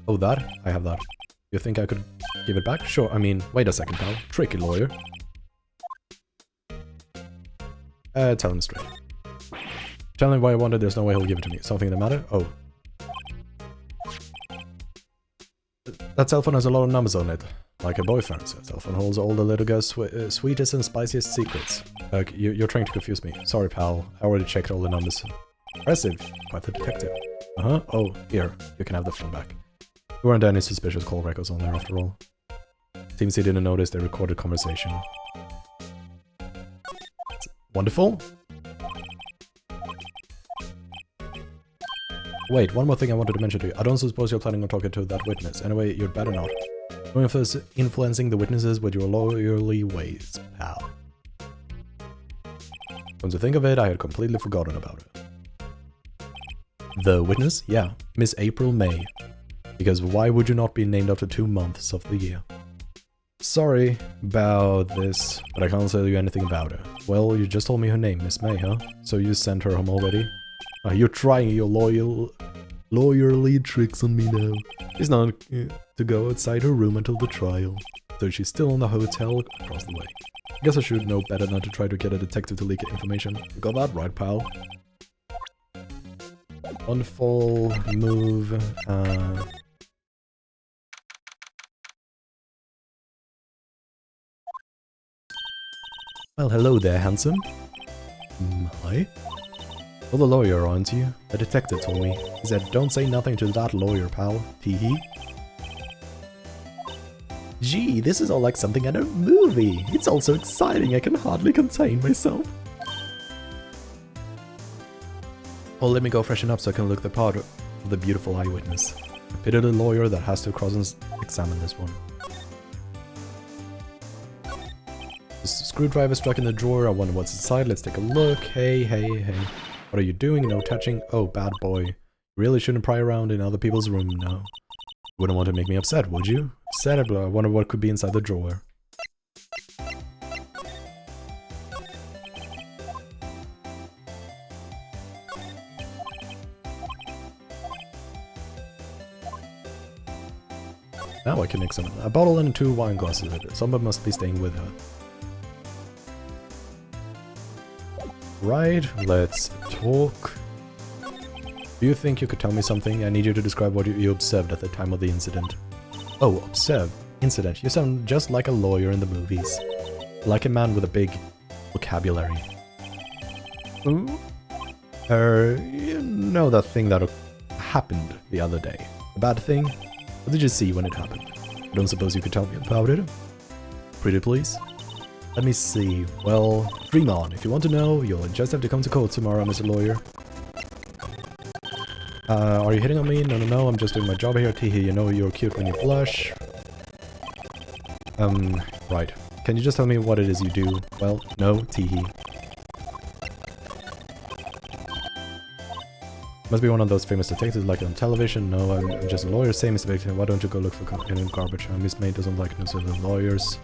Oh, that? I have that. You think I could give it back? Sure, I mean, wait a second, pal. Tricky lawyer. Tell him straight. Tell him why I wanted, there's no way he'll give it to me. Something the matter? Oh. That cell phone has a lot of numbers on it. Like a boyfriend's. That cell phone holds all the little girl's sweetest and spiciest secrets. You're trying to confuse me. Sorry, pal. I already checked all the numbers. Impressive. Quite the detective. Uh-huh. Oh, here. You can have the phone back. There weren't any suspicious call records on there after all. Seems he didn't notice the recorded conversation. Wonderful. Wait, one more thing I wanted to mention to you. I don't suppose you're planning on talking to that witness. Anyway, you'd better not. Don't influencing the witnesses with your lawyerly ways, pal. Come to think of it, I had completely forgotten about it. The witness? Yeah, Miss April May. Because why would you not be named after 2 months of the year? Sorry about this, but I can't tell you anything about her. Well, you just told me her name, Miss May, huh? So you sent her home already? You're trying your lawyerly tricks on me now. She's not to go outside her room until the trial. So she's still in the hotel across the way. I guess I should know better not to try to get a detective to leak information. You got that right, pal? One fall move, Well, hello there, handsome. Hi? You're the lawyer, aren't you? The detective told me. He said, don't say nothing to that lawyer, pal. Tee-hee. Gee, this is all like something in a movie. It's all so exciting, I can hardly contain myself. Oh, let me go freshen up so I can look the part of the beautiful eyewitness. I pity the lawyer that has to cross-examine this one. The screwdriver stuck in the drawer. I wonder what's inside. Let's take a look. Hey. What are you doing? No touching? Oh, bad boy. You really shouldn't pry around in other people's room now. You wouldn't want to make me upset, would you? Upset? I wonder what could be inside the drawer. Now I can examine a bottle and 2 wine glasses. Someone must be staying with her. Right, let's talk. Do you think you could tell me something? I need you to describe what you observed at the time of the incident. Oh, observe? Incident. You sound just like a lawyer in the movies. Like a man with a big vocabulary. You know that thing that happened the other day? A bad thing? What did you see when it happened? I don't suppose you could tell me about it? Pretty please? Let me see. Well, dream on. If you want to know, you'll just have to come to court tomorrow, Mr. Lawyer. Are you hitting on me? No, I'm just doing my job here. Teehee, you know you're cute when you blush. Right. Can you just tell me what it is you do? Well, no, teehee. Must be one of those famous detectives like on television. No, I'm just a lawyer, same as the victim. Why don't you go look for in garbage? Miss May doesn't like no sort of lawyers.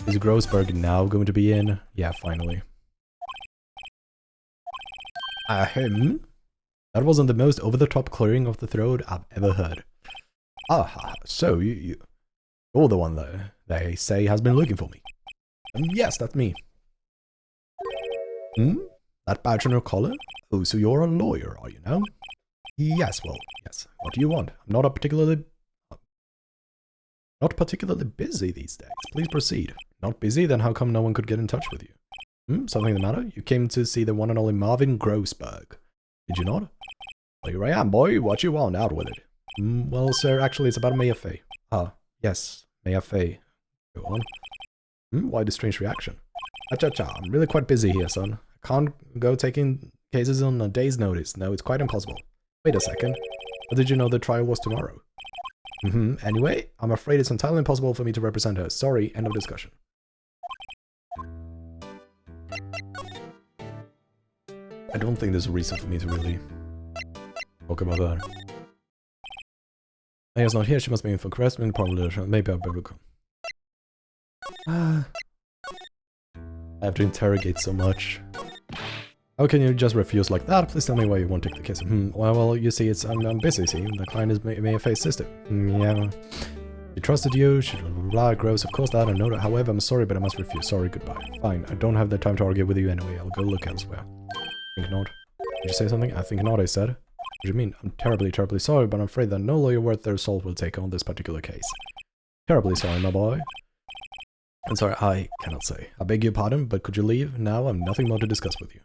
Is Grossberg now going to be in? Yeah, finally. Ahem. That wasn't the most over-the-top clearing of the throat I've ever heard. Ah, so you're the one that they say has been looking for me. Yes, that's me. That badge on your collar? Oh, so you're a lawyer, are you now? Yes, well, yes. What do you want? I'm not particularly busy these days. Please proceed. Not busy? Then how come no one could get in touch with you? Something the matter? You came to see the one and only Marvin Grossberg. Did you not? Well, here I am, boy. What you want? Out with it. Well, sir, actually, it's about Maya Fey. Ah, yes, Maya Fey. Go on. Why the strange reaction? Cha-cha-cha, I'm really quite busy here, son. I can't go taking cases on a day's notice. No, it's quite impossible. Wait a second. How did you know the trial was tomorrow? Anyway, I'm afraid it's entirely impossible for me to represent her. Sorry, end of discussion. I don't think there's a reason for me to really talk about that. Maya's not here, she must be in for harassment, probably maybe I'll better come. I have to interrogate so much. How can you just refuse like that? Please tell me why you won't take the case. Well, you see, I'm busy, see? The client is Maya Fey's sister. Yeah. She trusted you, she blah, gross, of course that, I know that. However, I'm sorry, but I must refuse. Sorry, goodbye. Fine, I don't have the time to argue with you anyway. I'll go look elsewhere. Think not. Did you say something? I think not, I said. What do you mean? I'm terribly sorry, but I'm afraid that no lawyer worth their salt will take on this particular case. Terribly sorry, my boy. I'm sorry, I cannot say. I beg your pardon, but could you leave? Now I'm nothing more to discuss with you.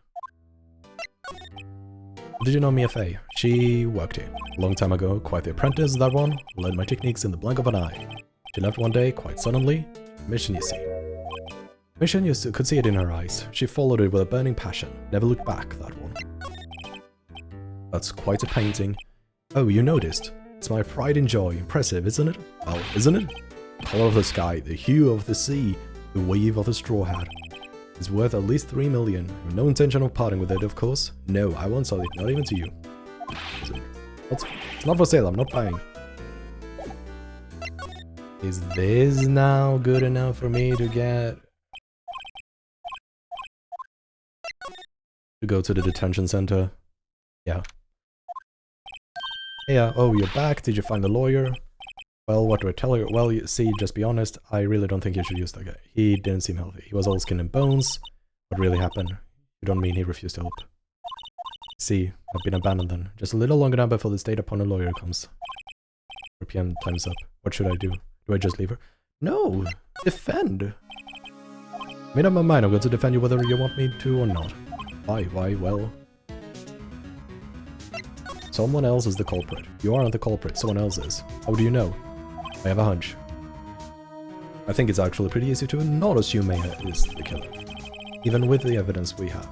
Did you know Mia Fey? She worked here. A long time ago, quite the apprentice, that one. Learned my techniques in the blink of an eye. She left one day, quite suddenly. Mission, you see. Mission, you could see it in her eyes. She followed it with a burning passion. Never looked back, that one. That's quite a painting. Oh, you noticed. It's my pride and joy. Impressive, isn't it? Well, isn't it? The color of the sky, the hue of the sea, the wave of a straw hat. It's worth at least 3 million. I have no intention of parting with it, of course. No, I won't sell it, not even to you. It's not for sale, I'm not buying. Is this now good enough for me to get... to go to the detention center? Yeah. Yeah, oh, you're back. Did you find the lawyer? Well, what do I tell you? Well, you see, just be honest, I really don't think you should use that guy. He didn't seem healthy. He was all skin and bones. What really happened? You don't mean he refused to help? See, I've been abandoned then. Just a little longer now before the state-appointed lawyer comes. 4 PM, time's up. What should I do? Do I just leave her? No! Defend! Made up my mind, I'm going to defend you whether you want me to or not. Why? Why? Well... someone else is the culprit. You aren't the culprit, someone else is. How do you know? I have a hunch. I think it's actually pretty easy to not assume Maya is the killer. Even with the evidence we have.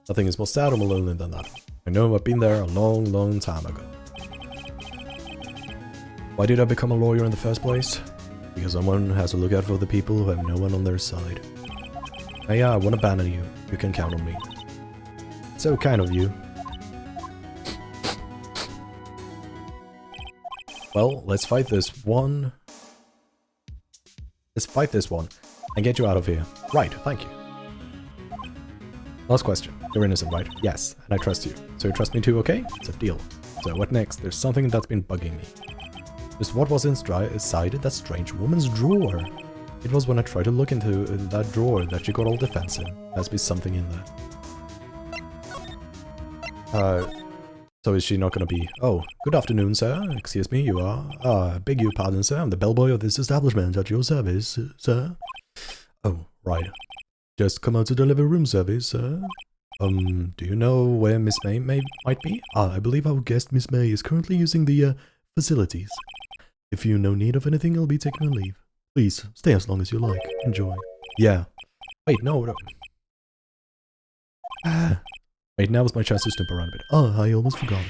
Nothing is more sad or more lonely than that. I know I've been there a long, long time ago. Why did I become a lawyer in the first place? Because someone has to look out for the people who have no one on their side. Hey, I won't abandon you. You can count on me. So kind of you. Well, let's fight this one. Let's fight this one and get you out of here. Right, thank you. Last question. You're innocent, right? Yes, and I trust you. So you trust me too, okay? It's a deal. So what next? There's something that's been bugging me. Just what was inside that strange woman's drawer? It was when I tried to look into that drawer that she got all defensive. There has to be something in there. So is she not gonna be... Oh, good afternoon, sir. Excuse me, you are... beg your pardon, sir. I'm the bellboy of this establishment at your service, sir. Oh, right. Just come out to deliver room service, sir. Do you know where Miss May might be? I believe our guest, Miss May, is currently using the, facilities. If you no need of anything, I'll be taking a leave. Please, stay as long as you like. Enjoy. Yeah. Wait, no. Wait, now is my chance to snoop around a bit. I almost forgot.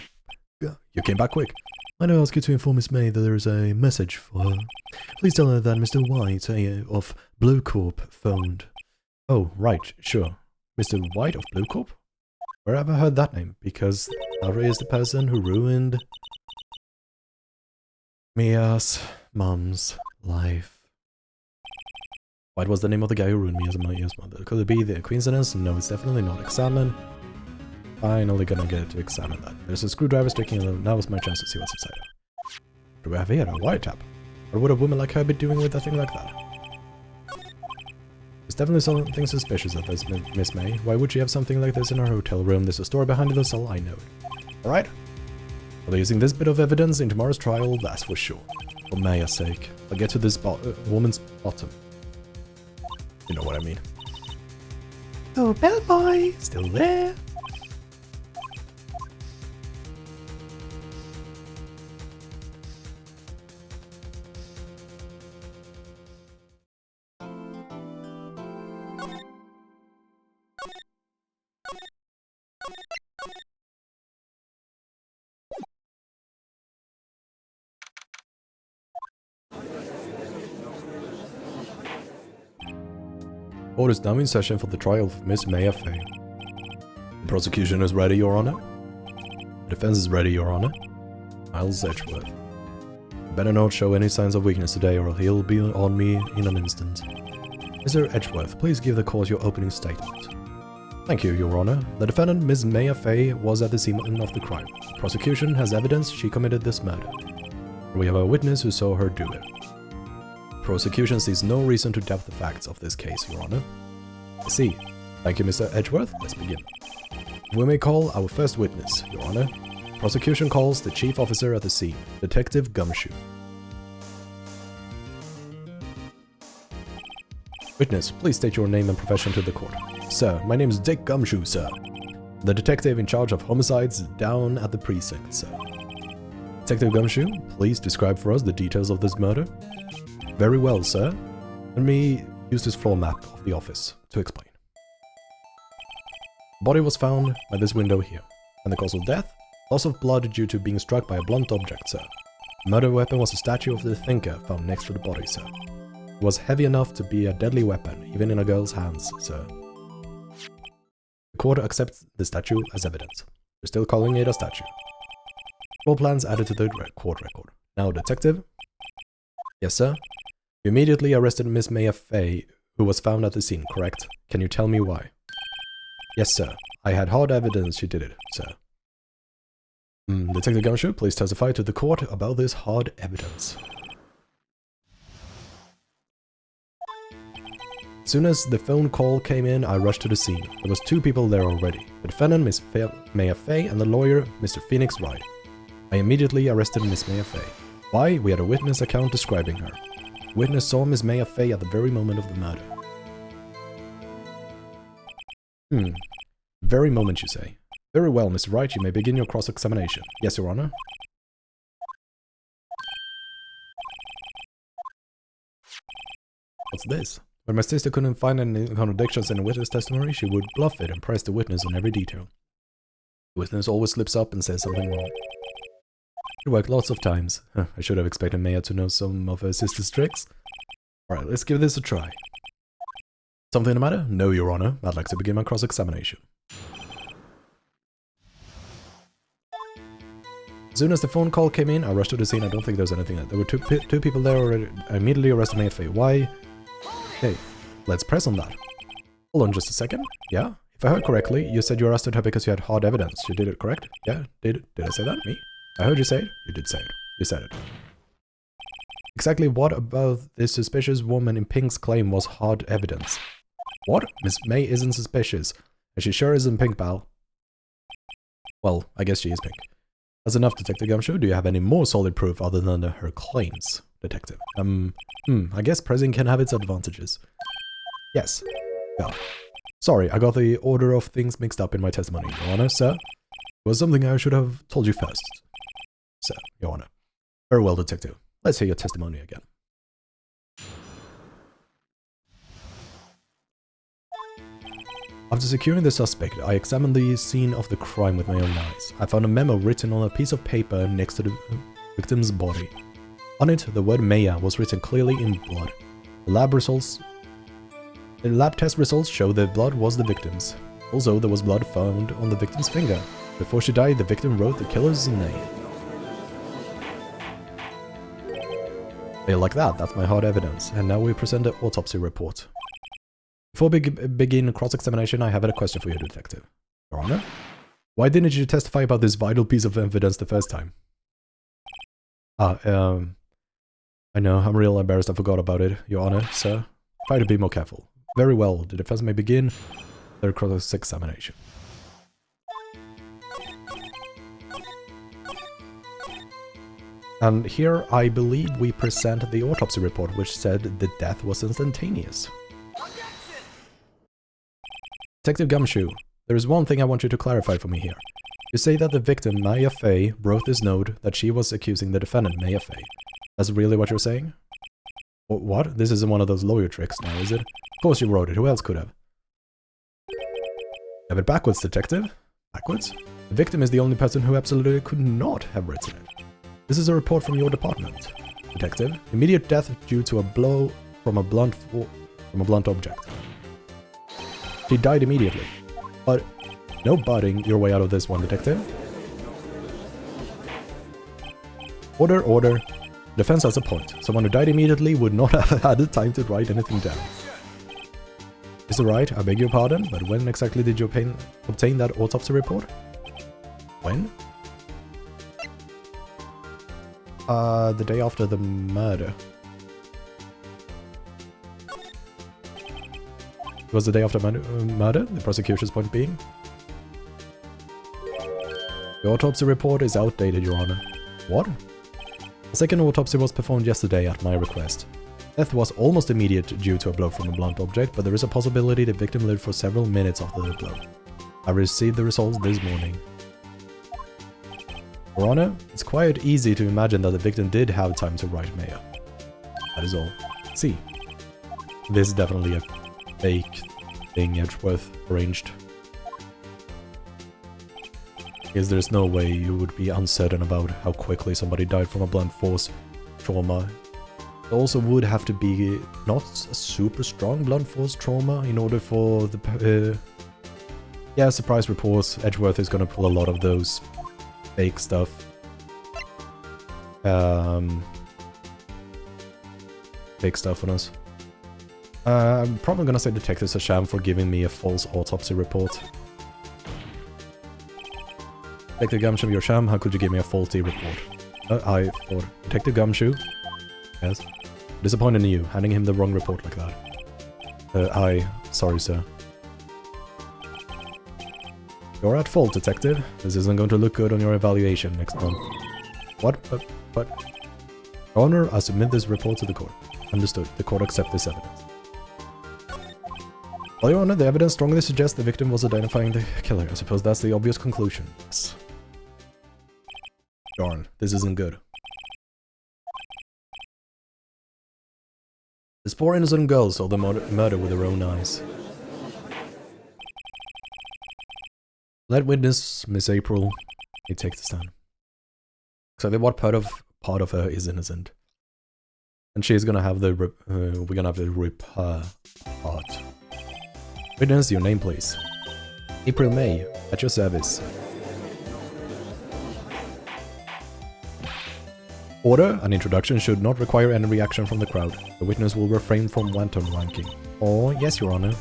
You came back quick. Might I ask you to inform Miss May that there is a message for her? Please tell her that Mr. White of Blue Corp phoned. Oh, right, sure. Mr. White of Blue Corp? Where have I heard that name? Because Harry is the person who ruined Mia's mom's life. White was the name of the guy who ruined Mia's mother. Could it be the coincidence? No, it's definitely not. Examine. Finally gonna get to examine that. There's a screwdriver sticking in. Now is my chance to see what's inside. What do we have here? A wiretap. What would a woman like her be doing with a thing like that? There's definitely something suspicious at this, Miss May. Why would she have something like this in her hotel room? There's a story behind it, so I know it. Alright? Well, using this bit of evidence in tomorrow's trial, that's for sure. For Maya's sake. I'll get to this woman's bottom. You know what I mean. Oh, bellboy! Still there? Court is now in session for the trial of Miss Maya Fay. The prosecution is ready, Your Honor. The defense is ready, Your Honor. Miles Edgeworth. You better not show any signs of weakness today or he'll be on me in an instant. Mr. Edgeworth, please give the court your opening statement. Thank you, Your Honor. The defendant, Miss Maya Fay, was at the scene of the crime. The prosecution has evidence she committed this murder. We have a witness who saw her do it. Prosecution sees no reason to doubt the facts of this case, Your Honor. I see. Thank you, Mr. Edgeworth. Let's begin. We may call our first witness, Your Honor. Prosecution calls the chief officer at the scene, Detective Gumshoe. Witness, please state your name and profession to the court. Sir, my name is Dick Gumshoe, sir. The detective in charge of homicides down at the precinct, sir. Detective Gumshoe, please describe for us the details of this murder. Very well, sir. Let me use this floor map of the office to explain. The body was found by this window here. And the cause of death? Loss of blood due to being struck by a blunt object, sir. The murder weapon was a statue of the thinker found next to the body, sir. It was heavy enough to be a deadly weapon, even in a girl's hands, sir. Court accepts the statue as evidence. We're still calling it a statue. Floor plans added to the court record. Now, detective? Yes, sir? You immediately arrested Miss Maya Fey, who was found at the scene, correct? Can you tell me why? Yes, sir. I had hard evidence she did it, sir. Detective Gumshoe, please testify to the court about this hard evidence. As soon as the phone call came in, I rushed to the scene. There was 2 people there already. The defendant, Miss Maya Fey, and the lawyer, Mr. Phoenix Wright. I immediately arrested Miss Maya Fey. Why? We had a witness account describing her. The witness saw Miss Maya Fey at the very moment of the murder. Very moment, you say. Very well, Mr. Wright, you may begin your cross-examination. Yes, Your Honor. What's this? When my sister couldn't find any contradictions in the witness testimony, she would bluff it and press the witness on every detail. The witness always slips up and says something wrong. It worked lots of times. I should have expected Maya to know some of her sister's tricks. Alright, let's give this a try. Something the matter? No, Your Honor. I'd like to begin my cross-examination. As soon as the phone call came in, I rushed to the scene. I don't think there's anything there. There were two people there already. I immediately arrested Maya Fey. Why? Hey, let's press on that. Hold on just a second. Yeah? If I heard correctly, you said you arrested her because you had hard evidence. You did it, correct? Yeah? Did I say that? Me? I heard you say it. You did say it. You said it. Exactly what about this suspicious woman in Pink's claim was hard evidence? What? Miss May isn't suspicious. And she sure isn't Pink, pal. Well, I guess she is Pink. That's enough, Detective Gumshoe. Do you have any more solid proof other than her claims, Detective? I guess pressing can have its advantages. Yes. Yeah. Sorry, I got the order of things mixed up in my testimony, Your Honor, sir. It was something I should have told you first. Sir, Your Honor. Very well, Detective. Let's hear your testimony again. After securing the suspect, I examined the scene of the crime with my own eyes. I found a memo written on a piece of paper next to the victim's body. On it, the word Maya was written clearly in blood. The lab test results show the blood was the victim's. Also, there was blood found on the victim's finger. Before she died, the victim wrote the killer's name. Like that, that's my hard evidence. And now we present the autopsy report. Before we begin cross-examination, I have a question for you, Detective. Your Honor? Why didn't you testify about this vital piece of evidence the first time? I know, I'm real embarrassed I forgot about it, Your Honor, sir. Try to be more careful. Very well, the defense may begin their cross-examination. And here, I believe we present the autopsy report, which said the death was instantaneous. Detective Gumshoe, there is one thing I want you to clarify for me here. You say that the victim, Maya Fey, wrote this note that she was accusing the defendant, Maya Fey. That's really what you're saying? What? This isn't one of those lawyer tricks now, is it? Of course you wrote it, who else could have? Have it backwards, Detective. Backwards? The victim is the only person who absolutely could not have written it. This is a report from your department. Detective, immediate death due to a blow from a blunt object. She died immediately. But no butting your way out of this one, Detective. Order, order. Defense has a point. Someone who died immediately would not have had the time to write anything down. Mr. Wright, I beg your pardon, but when exactly did you obtain that autopsy report? When? The day after the murder. It was the day after murder, the prosecution's point being. The autopsy report is outdated, Your Honor. What? The second autopsy was performed yesterday at my request. Death was almost immediate due to a blow from a blunt object, but there is a possibility the victim lived for several minutes after the blow. I received the results this morning. Your Honor, it's quite easy to imagine that the victim did have time to write Maya. That is all. See. This is definitely a fake thing Edgeworth arranged. Because there's no way you would be uncertain about how quickly somebody died from a blunt force trauma. It also would have to be not a super strong blunt force trauma in order for the Yeah, surprise reports. Edgeworth is gonna pull a lot of those fake stuff. Fake stuff on us. I'm probably gonna say Detective Sasham for giving me a false autopsy report. Detective Gumshoe, you're sham. How could you give me a faulty report? I thought Detective Gumshoe. Yes. Disappointed in you, handing him the wrong report like that. Sorry, sir. You're at fault, Detective. This isn't going to look good on your evaluation next month. What? But... Your Honor, I submit this report to the court. Understood. The court accepts this evidence. Well, Your Honor, the evidence strongly suggests the victim was identifying the killer. I suppose that's the obvious conclusion. Yes. Darn, this isn't good. This poor innocent girl saw the murder with her own eyes. Let witness, Miss April, he takes the stand. Exactly what part of her is innocent? And she's gonna have the we're gonna have the rip her part. Witness, your name, please. April May, at your service. Order, an introduction should not require any reaction from the crowd. The witness will refrain from wanton ranking. Oh, yes, Your Honor.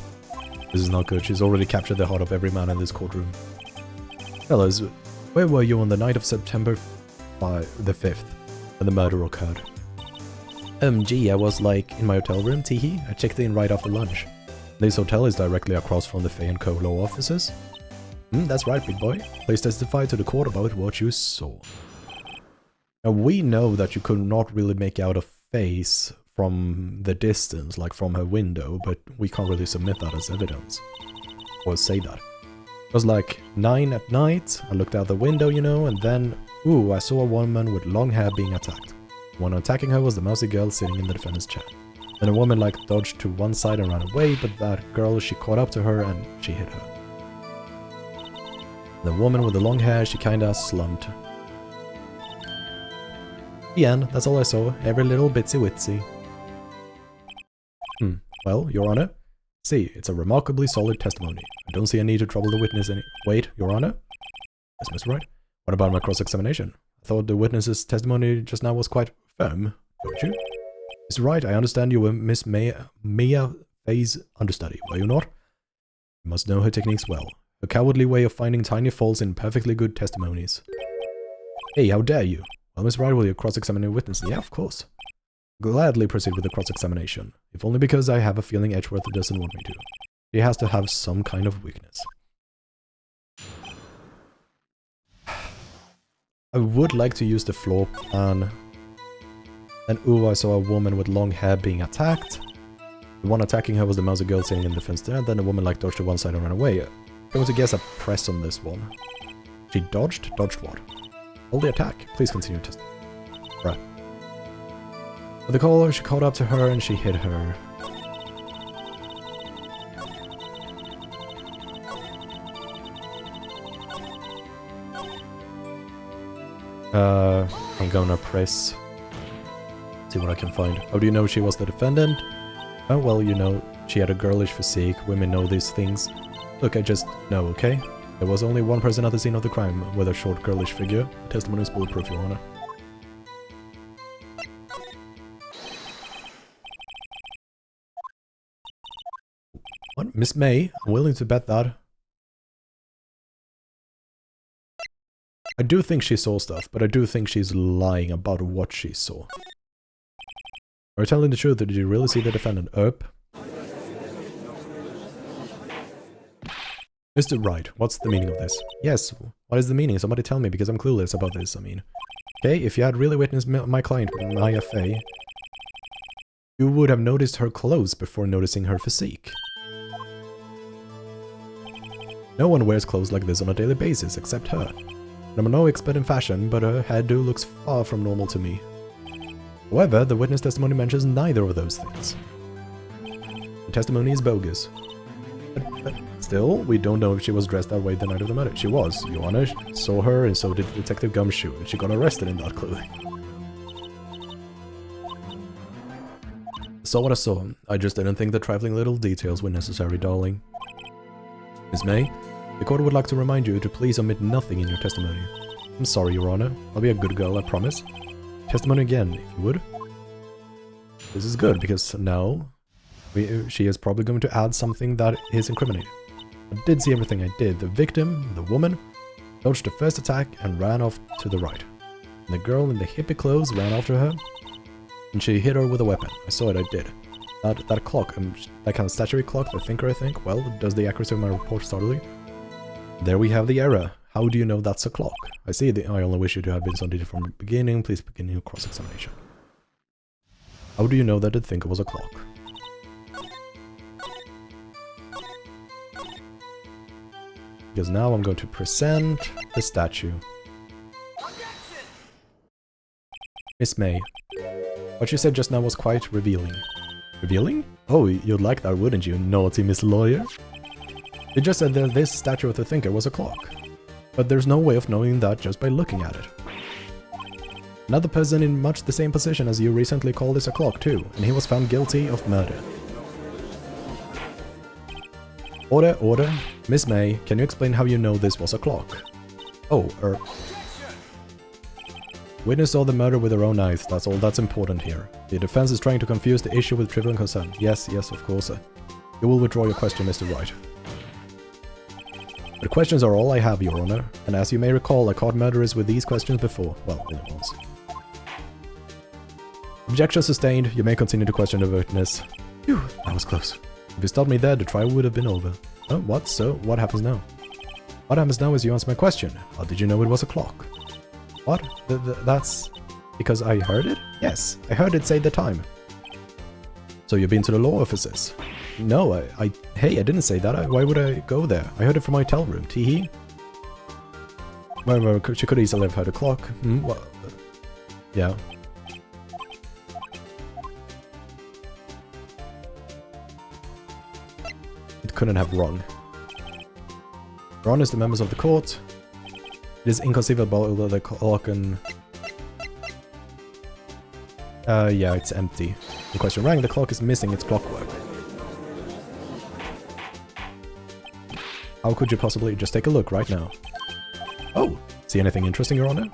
This is not good. She's already captured the heart of every man in this courtroom. Fellas, where were you on the night of September the 5th, when the murder occurred? Gee, I was like in my hotel room, teehee. I checked in right after lunch. This hotel is directly across from the Fay & Co. law offices. That's right, big boy. Please testify to the court about what you saw. Now, we know that you could not really make out a face from the distance, like from her window, but we can't really submit that as evidence. Or say that. It was like 9 at night, I looked out the window, you know, and then, ooh, I saw a woman with long hair being attacked. The one attacking her was the mousy girl sitting in the defendant's chair. Then a woman like dodged to one side and ran away, but that girl, she caught up to her and she hit her. The woman with the long hair, she kinda slumped. The end, that's all I saw, every little bitsy witsy. Well, Your Honor. See, it's a remarkably solid testimony. I don't see a need to trouble the witness any— Wait, Your Honor? Yes, Mr. Wright. What about my cross-examination? I thought the witness's testimony just now was quite firm, don't you? Mr. Wright, I understand you were Miss Mia Fay's understudy, were you not? You must know her techniques well. Her cowardly way of finding tiny faults in perfectly good testimonies. Hey, how dare you? Well, Miss Wright, will you cross-examine a witness? Yeah, of course. Gladly proceed with the cross-examination, if only because I have a feeling Edgeworth doesn't want me to. He has to have some kind of weakness. I would like to use the floor plan. And ooh, I saw a woman with long hair being attacked. The one attacking her was the mousy girl sitting in the fence there, and then the woman like dodged to one side and ran away. I'm going to guess a press on this one. She dodged? Dodged what? Hold the attack. Please continue testing. Right. With the caller, she caught up to her and she hit her. I'm gonna press. See what I can find. How do you know she was the defendant? Oh, well, you know, she had a girlish physique. Women know these things. Look, I just know, okay? There was only one person at the scene of the crime with a short girlish figure. The testimony is bulletproof, Your Honor. What? Miss May? I'm willing to bet that. I do think she saw stuff, but I do think she's lying about what she saw. Are you telling the truth? Did you really see the defendant? Mr. Wright, what's the meaning of this? Yes, what is the meaning? Somebody tell me, because I'm clueless about this, I mean. Okay, if you had really witnessed my client, Maya Fay, you would have noticed her clothes before noticing her physique. No one wears clothes like this on a daily basis, except her. I'm no expert in fashion, but her hairdo looks far from normal to me. However, the witness testimony mentions neither of those things. The testimony is bogus. But still, we don't know if she was dressed that way the night of the murder. She was, Your Honor. Saw her, and so did Detective Gumshoe, and she got arrested in that clothing. Saw what I saw. I just didn't think the trifling little details were necessary, darling. Miss May, The court would like to remind you to please omit nothing in your testimony. I'm sorry, Your Honor. I'll be a good girl, I promise. Testimony again, if you would. This is good, because now she is probably going to add something that is incriminating. I did see everything I did. The victim, the woman, dodged the first attack and ran off to the right. And the girl in the hippie clothes ran after her, and she hit her with a weapon. I saw it, I did. That clock, that kind of statuary clock, the thinker, I think. Well, does the accuracy of my report startle you? There we have the error. How do you know that's a clock? I see. I only wish you to have been so detailed from the beginning. Please begin your cross-examination. How do you know that the thinker was a clock? Because now I'm going to present the statue. Miss May, what you said just now was quite revealing. Revealing? Oh, you'd like that, wouldn't you, naughty Miss Lawyer? You just said that this statue of the thinker was a clock. But there's no way of knowing that just by looking at it. Another person in much the same position as you recently called this a clock too, and he was found guilty of murder. Order, order. Miss May, can you explain how you know this was a clock? Oh, Witness saw the murder with her own eyes, that's all that's important here. The defense is trying to confuse the issue with trivial concern. Yes, of course. You will withdraw your question, Mr. Wright. The questions are all I have, Your Honor, and as you may recall, I caught murderers with these questions before. Well, once. Objection sustained. You may continue to question the witness. Phew, that was close. If you stopped me there, the trial would have been over. Oh, what? So, what happens now? What happens now is you answer my question. How did you know it was a clock? What? That's... because I heard it? Yes, I heard it say the time. So you've been to the law offices? No, hey, I didn't say that. Why would I go there? I heard it from my hotel room. Teehee? Well, she could easily have heard a clock. Well, yeah. It couldn't have rung. Your Honor, the members of the court. It is inconceivable that the clock can... yeah, it's empty. The question rang, the clock is missing its clockwork. How could you possibly... just take a look right now. Oh! See anything interesting, Your Honor?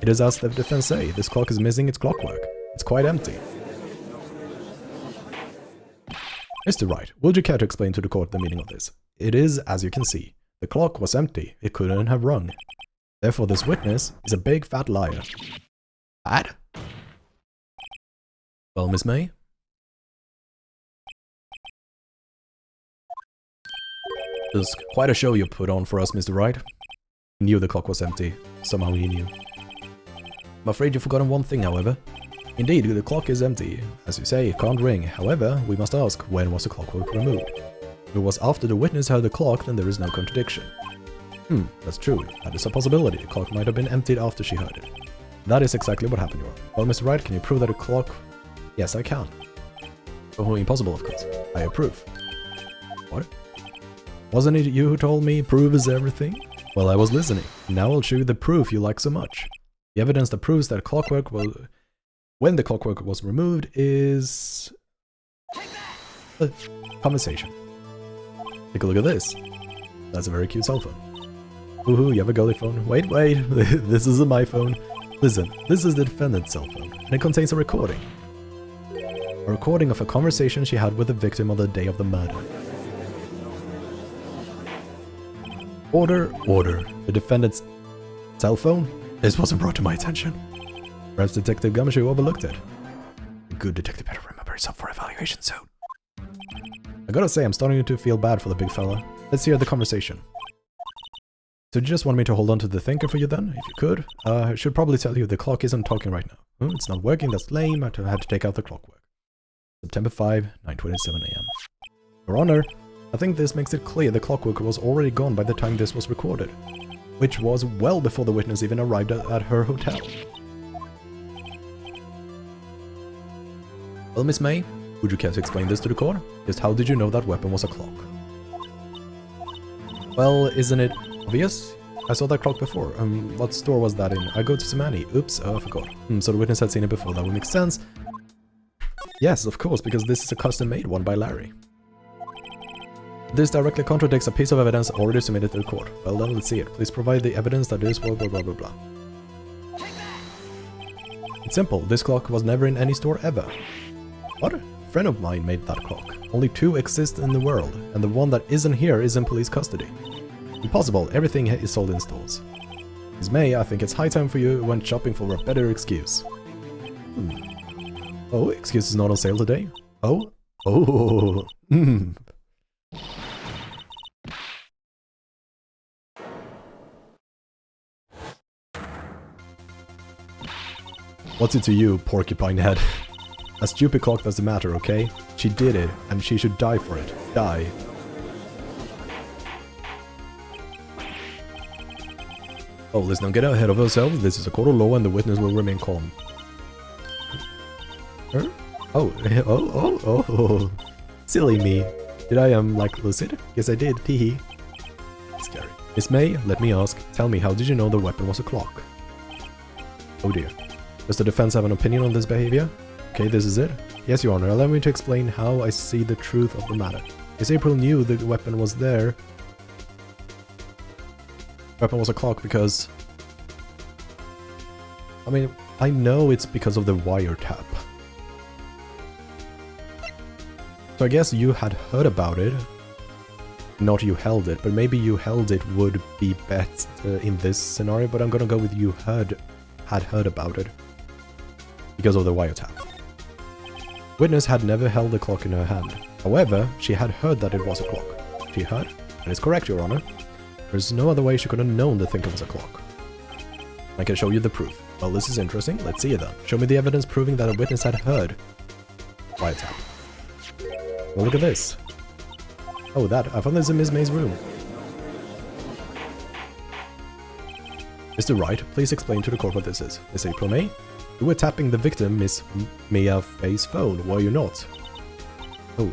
It is as the defense say, this clock is missing its clockwork. It's quite empty. Mr. Wright, would you care to explain to the court the meaning of this? It is, as you can see, the clock was empty. It couldn't have rung. Therefore, this witness is a big fat liar. Bad? Well, Miss May? It was quite a show you put on for us, Mr. Wright. You knew the clock was empty. Somehow you knew. I'm afraid you've forgotten one thing, however. Indeed, the clock is empty. As you say, it can't ring. However, we must ask, when was the clockwork removed? If it was after the witness heard the clock, then there is no contradiction. That's true. That is a possibility. The clock might have been emptied after she heard it. That is exactly what happened, Your Honor. Well, Mr. Wright, can you prove that the clock... Yes, I can. Oh, impossible, of course. I approve. What? Wasn't it you who told me proof is everything? Well, I was listening. Now I'll show you the proof you like so much. The evidence that proves that clockwork was... when the clockwork was removed is... a conversation. Take a look at this. That's a very cute cell phone. Woohoo, you have a girly phone? Wait, this isn't my phone. Listen, this is the defendant's cell phone, and it contains a recording. A recording of a conversation she had with the victim on the day of the murder. Order, order. The defendant's cell phone? This wasn't brought to my attention. Perhaps Detective Gumshoe overlooked it. A good detective better remember he's up for evaluation soon. I gotta say, I'm starting to feel bad for the big fella. Let's hear the conversation. So you just want me to hold on to the thinker for you then, if you could? I should probably tell you the clock isn't talking right now. It's not working, that's lame, I had to take out the clockwork. September 5, 9:27 AM. Your Honor, I think this makes it clear the clockwork was already gone by the time this was recorded. Which was well before the witness even arrived at her hotel. Well, Miss May, would you care to explain this to the court? Just how did you know that weapon was a clock? Well, isn't it obvious? I saw that clock before. What store was that in? I go to Samani. Oops, I forgot. So the witness had seen it before, that would make sense. Yes, of course, because this is a custom-made one by Larry. This directly contradicts a piece of evidence already submitted to the court. Well then, let's see it. Please provide the evidence that this blah blah blah blah blah. It's simple. This clock was never in any store ever. What? A friend of mine made that clock. Only 2 exist in the world, and the one that isn't here is in police custody. Impossible. Everything is sold in stores. Miss May, I think it's high time for you went shopping for a better excuse. Oh, excuse is not on sale today? Oh? Oh. What's it to you, porcupine head? A stupid clock doesn't matter, okay? She did it, and she should die for it. Die. Oh, let's not get ahead of ourselves. This is a court of law and the witness will remain calm. Huh? Oh. Silly me. Did I, like, lucid? Yes, I did. Teehee. Scary. Miss May, let me ask. Tell me, how did you know the weapon was a clock? Oh dear. Does the defense have an opinion on this behavior? Okay, this is it. Yes, Your Honor. Allow me to explain how I see the truth of the matter. Miss April knew the weapon was there. The weapon was a clock because... I mean, I know it's because of the wiretap. So I guess you had heard about it. Not you held it, but maybe you held it would be better in this scenario, but I'm gonna go with you had heard about it. Because of the wiretap. Witness had never held the clock in her hand. However, she had heard that it was a clock. She heard? That is correct, Your Honor. There's no other way she could have known the thinker was a clock. I can show you the proof. Well, this is interesting. Let's see it then. Show me the evidence proving that a witness had heard. Wiretap. Well, look at this. Oh, that. I found this in Miss May's room. Mr. Wright, please explain to the court what this is. Miss April May? You were tapping the victim, Miss Mia Faye's phone, were you not? Oh.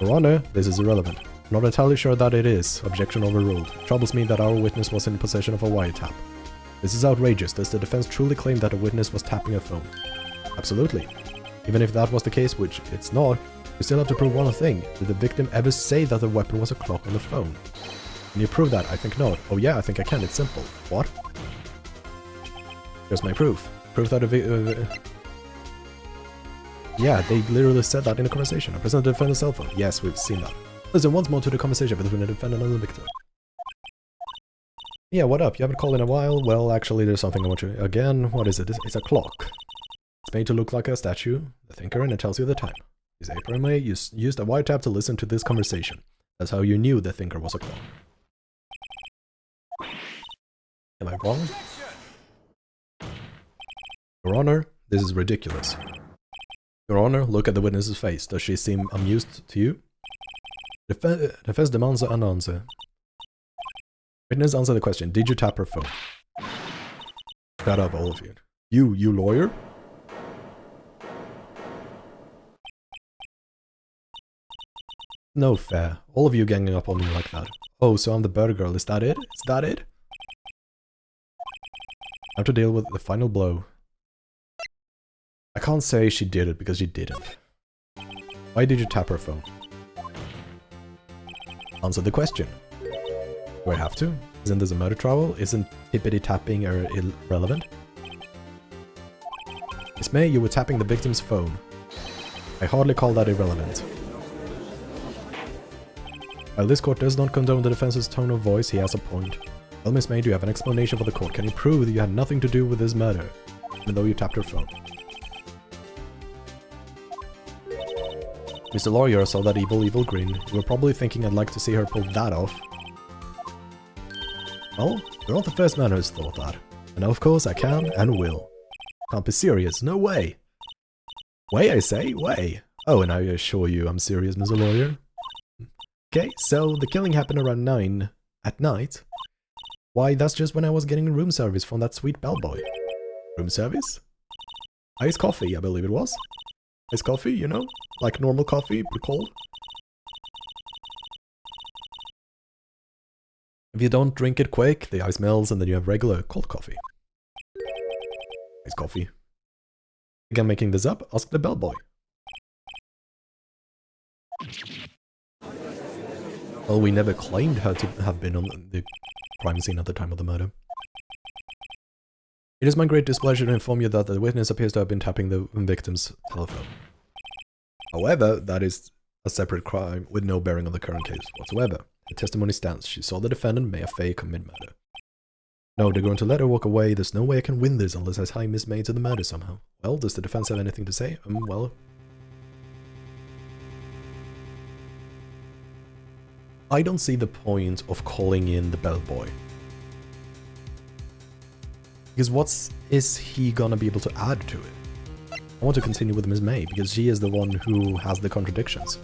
Your Honor, this is irrelevant. I'm not entirely sure that it is. Objection overruled. It troubles me that our witness was in possession of a wiretap. This is outrageous. Does the defense truly claim that a witness was tapping a phone? Absolutely. Even if that was the case, which it's not, we still have to prove one thing. Did the victim ever say that the weapon was a clock on the phone? Can you prove that? I think not. Oh yeah, I think I can. It's simple. What? Here's my proof. Proof that yeah, they literally said that in a conversation. I presented the defendant's cell phone. Yes, we've seen that. Listen once more to the conversation between the defendant and the victim. Yeah, what up? You haven't called in a while? Well, actually, there's something I want you... Again, what is it? It's a clock. It's made to look like a statue, the thinker, and it tells you the time. Miss April May used a wiretap to listen to this conversation. That's how you knew the thinker was a clock. Am I wrong? Your Honor, this is ridiculous. Your Honor, look at the witness's face. Does she seem amused to you? Defense demands an answer. Witness, answer the question. Did you tap her phone? Shut up, all of you. You lawyer? No fair. All of you ganging up on me like that. Oh, so I'm the bird girl. Is that it? Is that it? I have to deal with the final blow. I can't say she did it because she didn't. Why did you tap her phone? Answer the question. Do I have to? Isn't this a murder trial? Isn't tippity tapping irrelevant? Miss May, you were tapping the victim's phone. I hardly call that irrelevant. While this court does not condone the defense's tone of voice, he has a point. Well, Miss May, do you have an explanation for the court? Can you prove that you had nothing to do with this murder, even though you tapped her phone? Mr. Lawyer saw that evil grin. You were probably thinking I'd like to see her pull that off. Well, you're not the first man who's thought that. And of course I can and will. Can't be serious, no way! Way, I say, way! Oh, and I assure you I'm serious, Mr. Lawyer. Okay, so the killing happened around 9 at night. Why, that's just when I was getting room service from that sweet bellboy. Room service? Iced coffee, I believe it was. Iced coffee, you know? Like normal coffee, but cold. If you don't drink it quick, the ice melts and then you have regular cold coffee. Iced coffee. Think I'm making this up? Ask the bellboy. Well, we never claimed her to have been on the crime scene at the time of the murder. It is my great displeasure to inform you that the witness appears to have been tapping the victim's telephone. However, that is a separate crime with no bearing on the current case whatsoever. The testimony stands. She saw the defendant, Maya Fey, commit murder. No, they're going to let her walk away. There's no way I can win this unless I tie Miss May to the murder somehow. Well, does the defense have anything to say? Well... I don't see the point of calling in the bellboy. Because what is he gonna be able to add to it? I want to continue with Miss May, because she is the one who has the contradictions.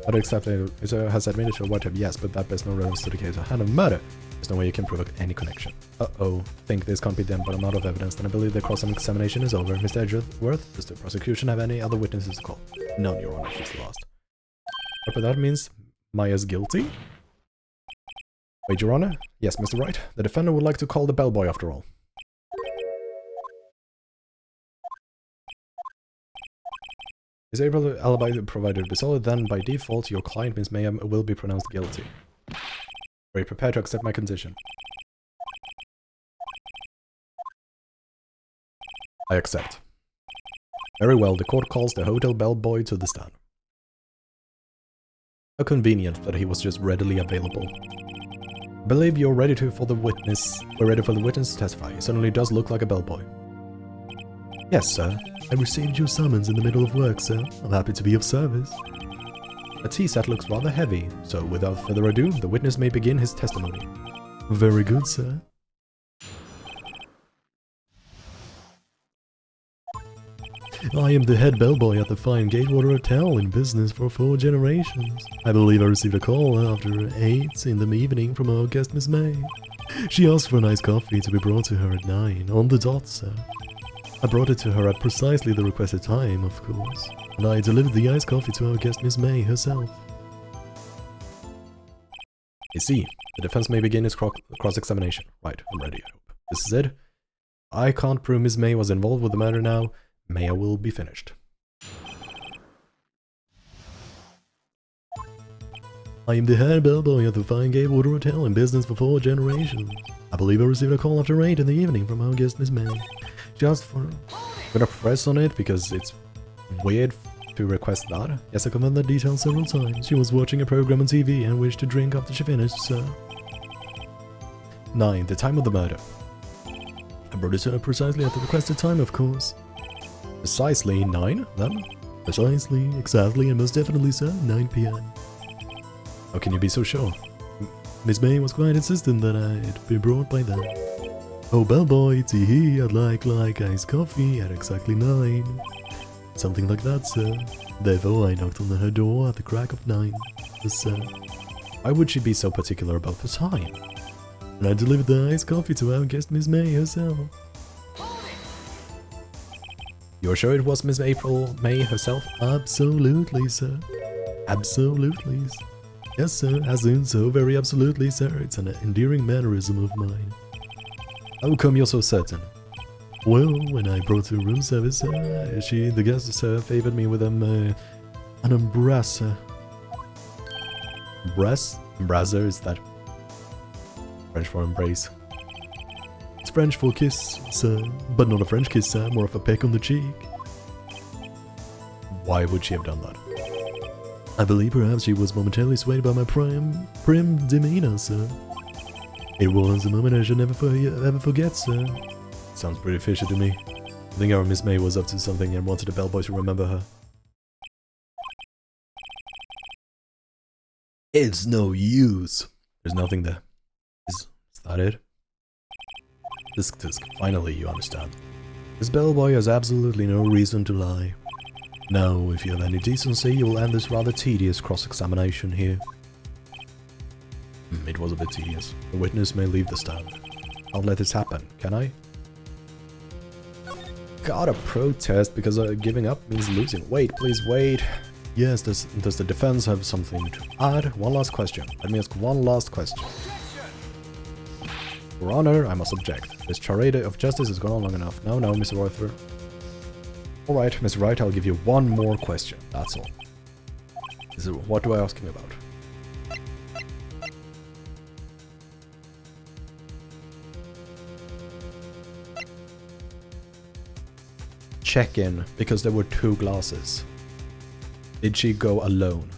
But except has admitted to a white yes, but that bears no relevance to the case of hand of murder. There's no way you can prove any connection. Uh-oh. Think this can't be them, but I'm out of evidence, then I believe the cross-examination is over. Mr. Edgeworth, does the prosecution have any other witnesses to call? None, Your Honor, she's lost. But that means Maya's guilty? Wait, Your Honor? Yes, Mr. Wright. The defendant would like to call the bellboy after all. Is able to alibi provided to be solid, then by default your client, Miss Maya, will be pronounced guilty. Are you prepared to accept my condition? I accept. Very well, the court calls the hotel bellboy to the stand. How convenient that he was just readily available. I believe you're ready for the witness. We're ready for the witness to testify. He certainly does look like a bellboy. Yes, sir. I received your summons in the middle of work, sir. I'm happy to be of service. A tea set looks rather heavy, so without further ado, the witness may begin his testimony. Very good, sir. I am the head bellboy at the fine Gatewater Hotel, in business for 4 generations. I believe I received a call after 8 in the evening from our guest Miss May. She asked for a nice coffee to be brought to her at 9, on the dot, sir. I brought it to her at precisely the requested time, of course, and I delivered the iced coffee to our guest Miss May herself. I see. The defense may begin its cross-examination. Right, I'm ready, I hope. This is it. I can't prove Miss May was involved with the murder now. Maya will be finished. I am the head bellboy at the fine Gatewater Hotel, in business for 4 generations. I believe I received a call after 8 in the evening from our guest Miss May. She asked for... I'm gonna press on it because it's weird to request that. Yes, I confirmed the details several times. She was watching a program on TV and wished to drink after she finished, sir. 9. The time of the murder. I brought it to her precisely at the requested time, of course. Precisely 9, then? Precisely, exactly, and most definitely, sir, 9 p.m. How can you be so sure? Miss May was quite insistent that I'd be brought by then. Oh, bellboy, tee-hee, I'd like iced coffee at exactly 9. Something like that, sir. Therefore, I knocked on her door at the crack of 9. Sir. Why would she be so particular about the time? And I delivered the iced coffee to our guest Miss May herself. You're sure it was Miss April May herself? Absolutely, sir. Absolutely. Yes, sir, as in so very absolutely, sir. It's an endearing mannerism of mine. How come you're so certain? Well, when I brought her room service, the guest favored me with an embracer. Embracer, is that French for embrace? It's French for kiss, sir, but not a French kiss, sir, more of a peck on the cheek. Why would she have done that? I believe perhaps she was momentarily swayed by my prim demeanor, sir. It was a moment I should never ever forget, sir. Sounds pretty fishy to me. I think our Miss May was up to something and wanted the bellboy to remember her. It's no use. There's nothing there. Is that it? Disc, finally you understand. This bellboy has absolutely no reason to lie. Now, if you have any decency, you will end this rather tedious cross-examination here. It was a bit tedious. The witness may leave the stand. I'll let this happen, can I? Gotta protest because giving up means losing. Wait, please wait. Yes, does the defense have something to add? One last question. Let me ask one last question. Your Honor, I must object. This charade of justice has gone on long enough. No, Mr. Arthur. Alright, Mr. Wright, I'll give you one more question. That's all. What do I ask him about? Check-in, because there were 2 glasses. Did she go alone?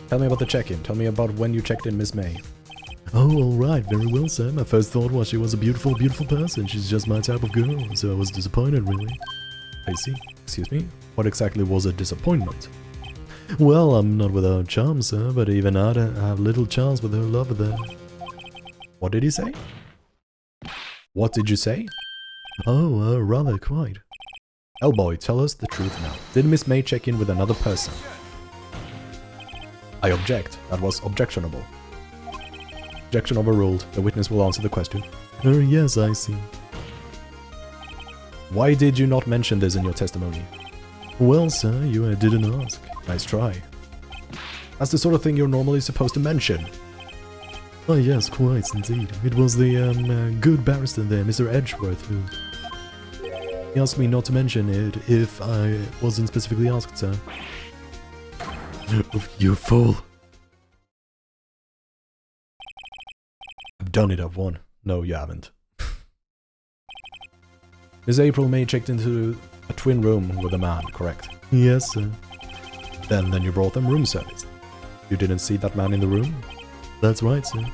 Tell me about the check-in. Tell me about when you checked in Miss May. Oh, alright, very well, sir. My first thought was she was a beautiful, beautiful person. She's just my type of girl, so I was disappointed, really. I see. Excuse me? What exactly was a disappointment? Well, I'm not without charm, sir, but even I'd have little chance with her lover there. What did he say? What did you say? Oh, rather quite. Hellboy, tell us the truth now. Did Miss May check in with another person? I object. That was objectionable. Objection overruled. The witness will answer the question. Yes, I see. Why did you not mention this in your testimony? Well, sir, you didn't ask. Nice try. That's the sort of thing you're normally supposed to mention. Oh yes, quite indeed. It was the good barrister there, Mr. Edgeworth, who... He asked me not to mention it if I wasn't specifically asked, sir. You fool. I've done it, I've won. No, you haven't. Miss April May checked into a twin room with a man, correct? Yes, sir. Then you brought them room service. You didn't see that man in the room? That's right, sir.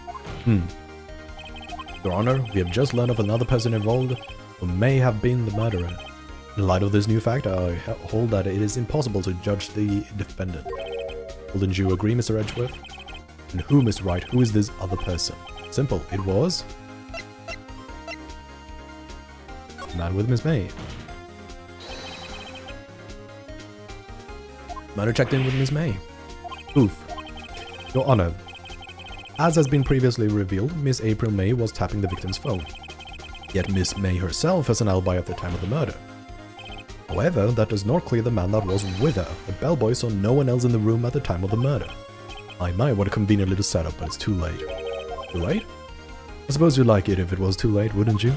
Your Honor, we have just learned of another person involved who may have been the murderer. In light of this new fact, I hold that it is impossible to judge the defendant. Wouldn't you agree, Mr. Edgeworth? And who, Mr. Wright, who is this other person? Simple, it was... the man with Miss May. Murder checked in with Miss May. Oof. Your Honor, as has been previously revealed, Miss April May was tapping the victim's phone. Yet Miss May herself has an alibi at the time of the murder. However, that does not clear the man that was with her. The bellboy saw no one else in the room at the time of the murder. My, what a convenient little setup, but it's too late. Too late? I suppose you'd like it if it was too late, wouldn't you?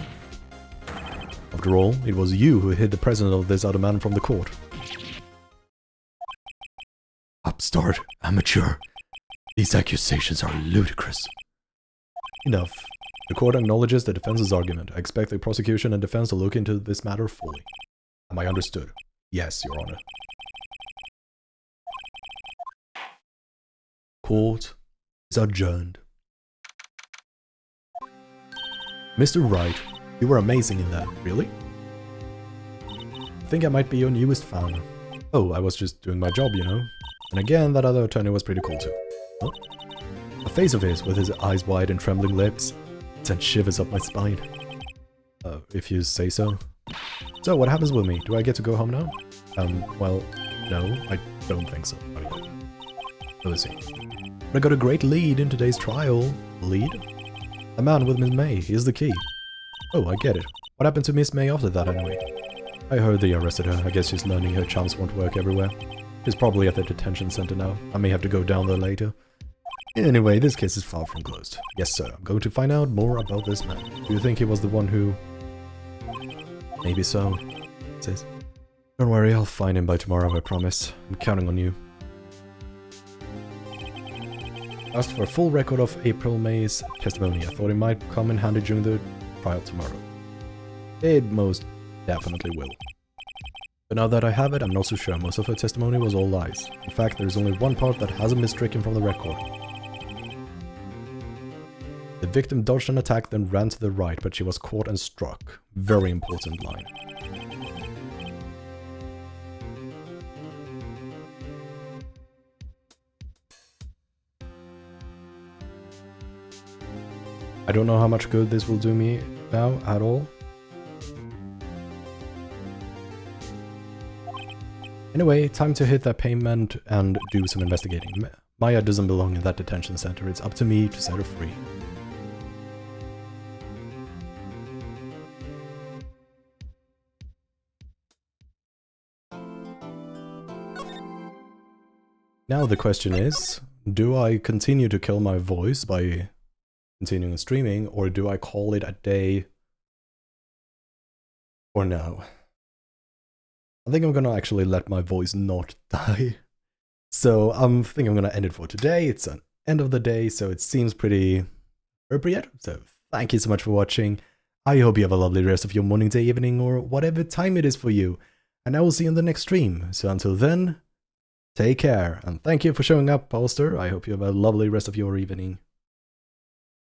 After all, it was you who hid the presence of this other man from the court. Upstart, amateur. These accusations are ludicrous. Enough. The court acknowledges the defense's argument. I expect the prosecution and defense to look into this matter fully. Am I understood? Yes, Your Honor. Court is adjourned. Mr. Wright, you were amazing in that, really? I think I might be your newest fan. Oh, I was just doing my job, you know. And again, that other attorney was pretty cool too. Huh? A face of his, with his eyes wide and trembling lips, sent shivers up my spine. If you say so. So, what happens with me? Do I get to go home now? Well, no, I don't think so. Okay. Let's see. But I got a great lead in today's trial. Lead? The man with Miss May, here's the key. Oh, I get it. What happened to Miss May after that anyway? I heard they arrested her. I guess she's learning her charms won't work everywhere. She's probably at the detention center now. I may have to go down there later. Anyway, this case is far from closed. Yes, sir. I'm going to find out more about this man. Do you think he was the one who... Maybe so. Says. Don't worry, I'll find him by tomorrow, I promise. I'm counting on you. Asked for a full record of April May's testimony. I thought it might come in handy during the trial tomorrow. It most definitely will. But now that I have it, I'm not so sure. Most of her testimony was all lies. In fact, there is only one part that hasn't been stricken from the record. The victim dodged an attack, then ran to the right, but she was caught and struck. Very important line. I don't know how much good this will do me now at all. Anyway, time to hit that payment and do some investigating. Maya doesn't belong in that detention center. It's up to me to set her free. Now the question is, do I continue to kill my voice by continuing streaming, or do I call it a day or no? I think I'm gonna actually let my voice not die. So I think I'm gonna end it for today. It's an end of the day, so it seems pretty appropriate. So thank you so much for watching. I hope you have a lovely rest of your morning, day, evening, or whatever time it is for you. And I will see you in the next stream. So until then, take care. And thank you for showing up, Poster. I hope you have a lovely rest of your evening.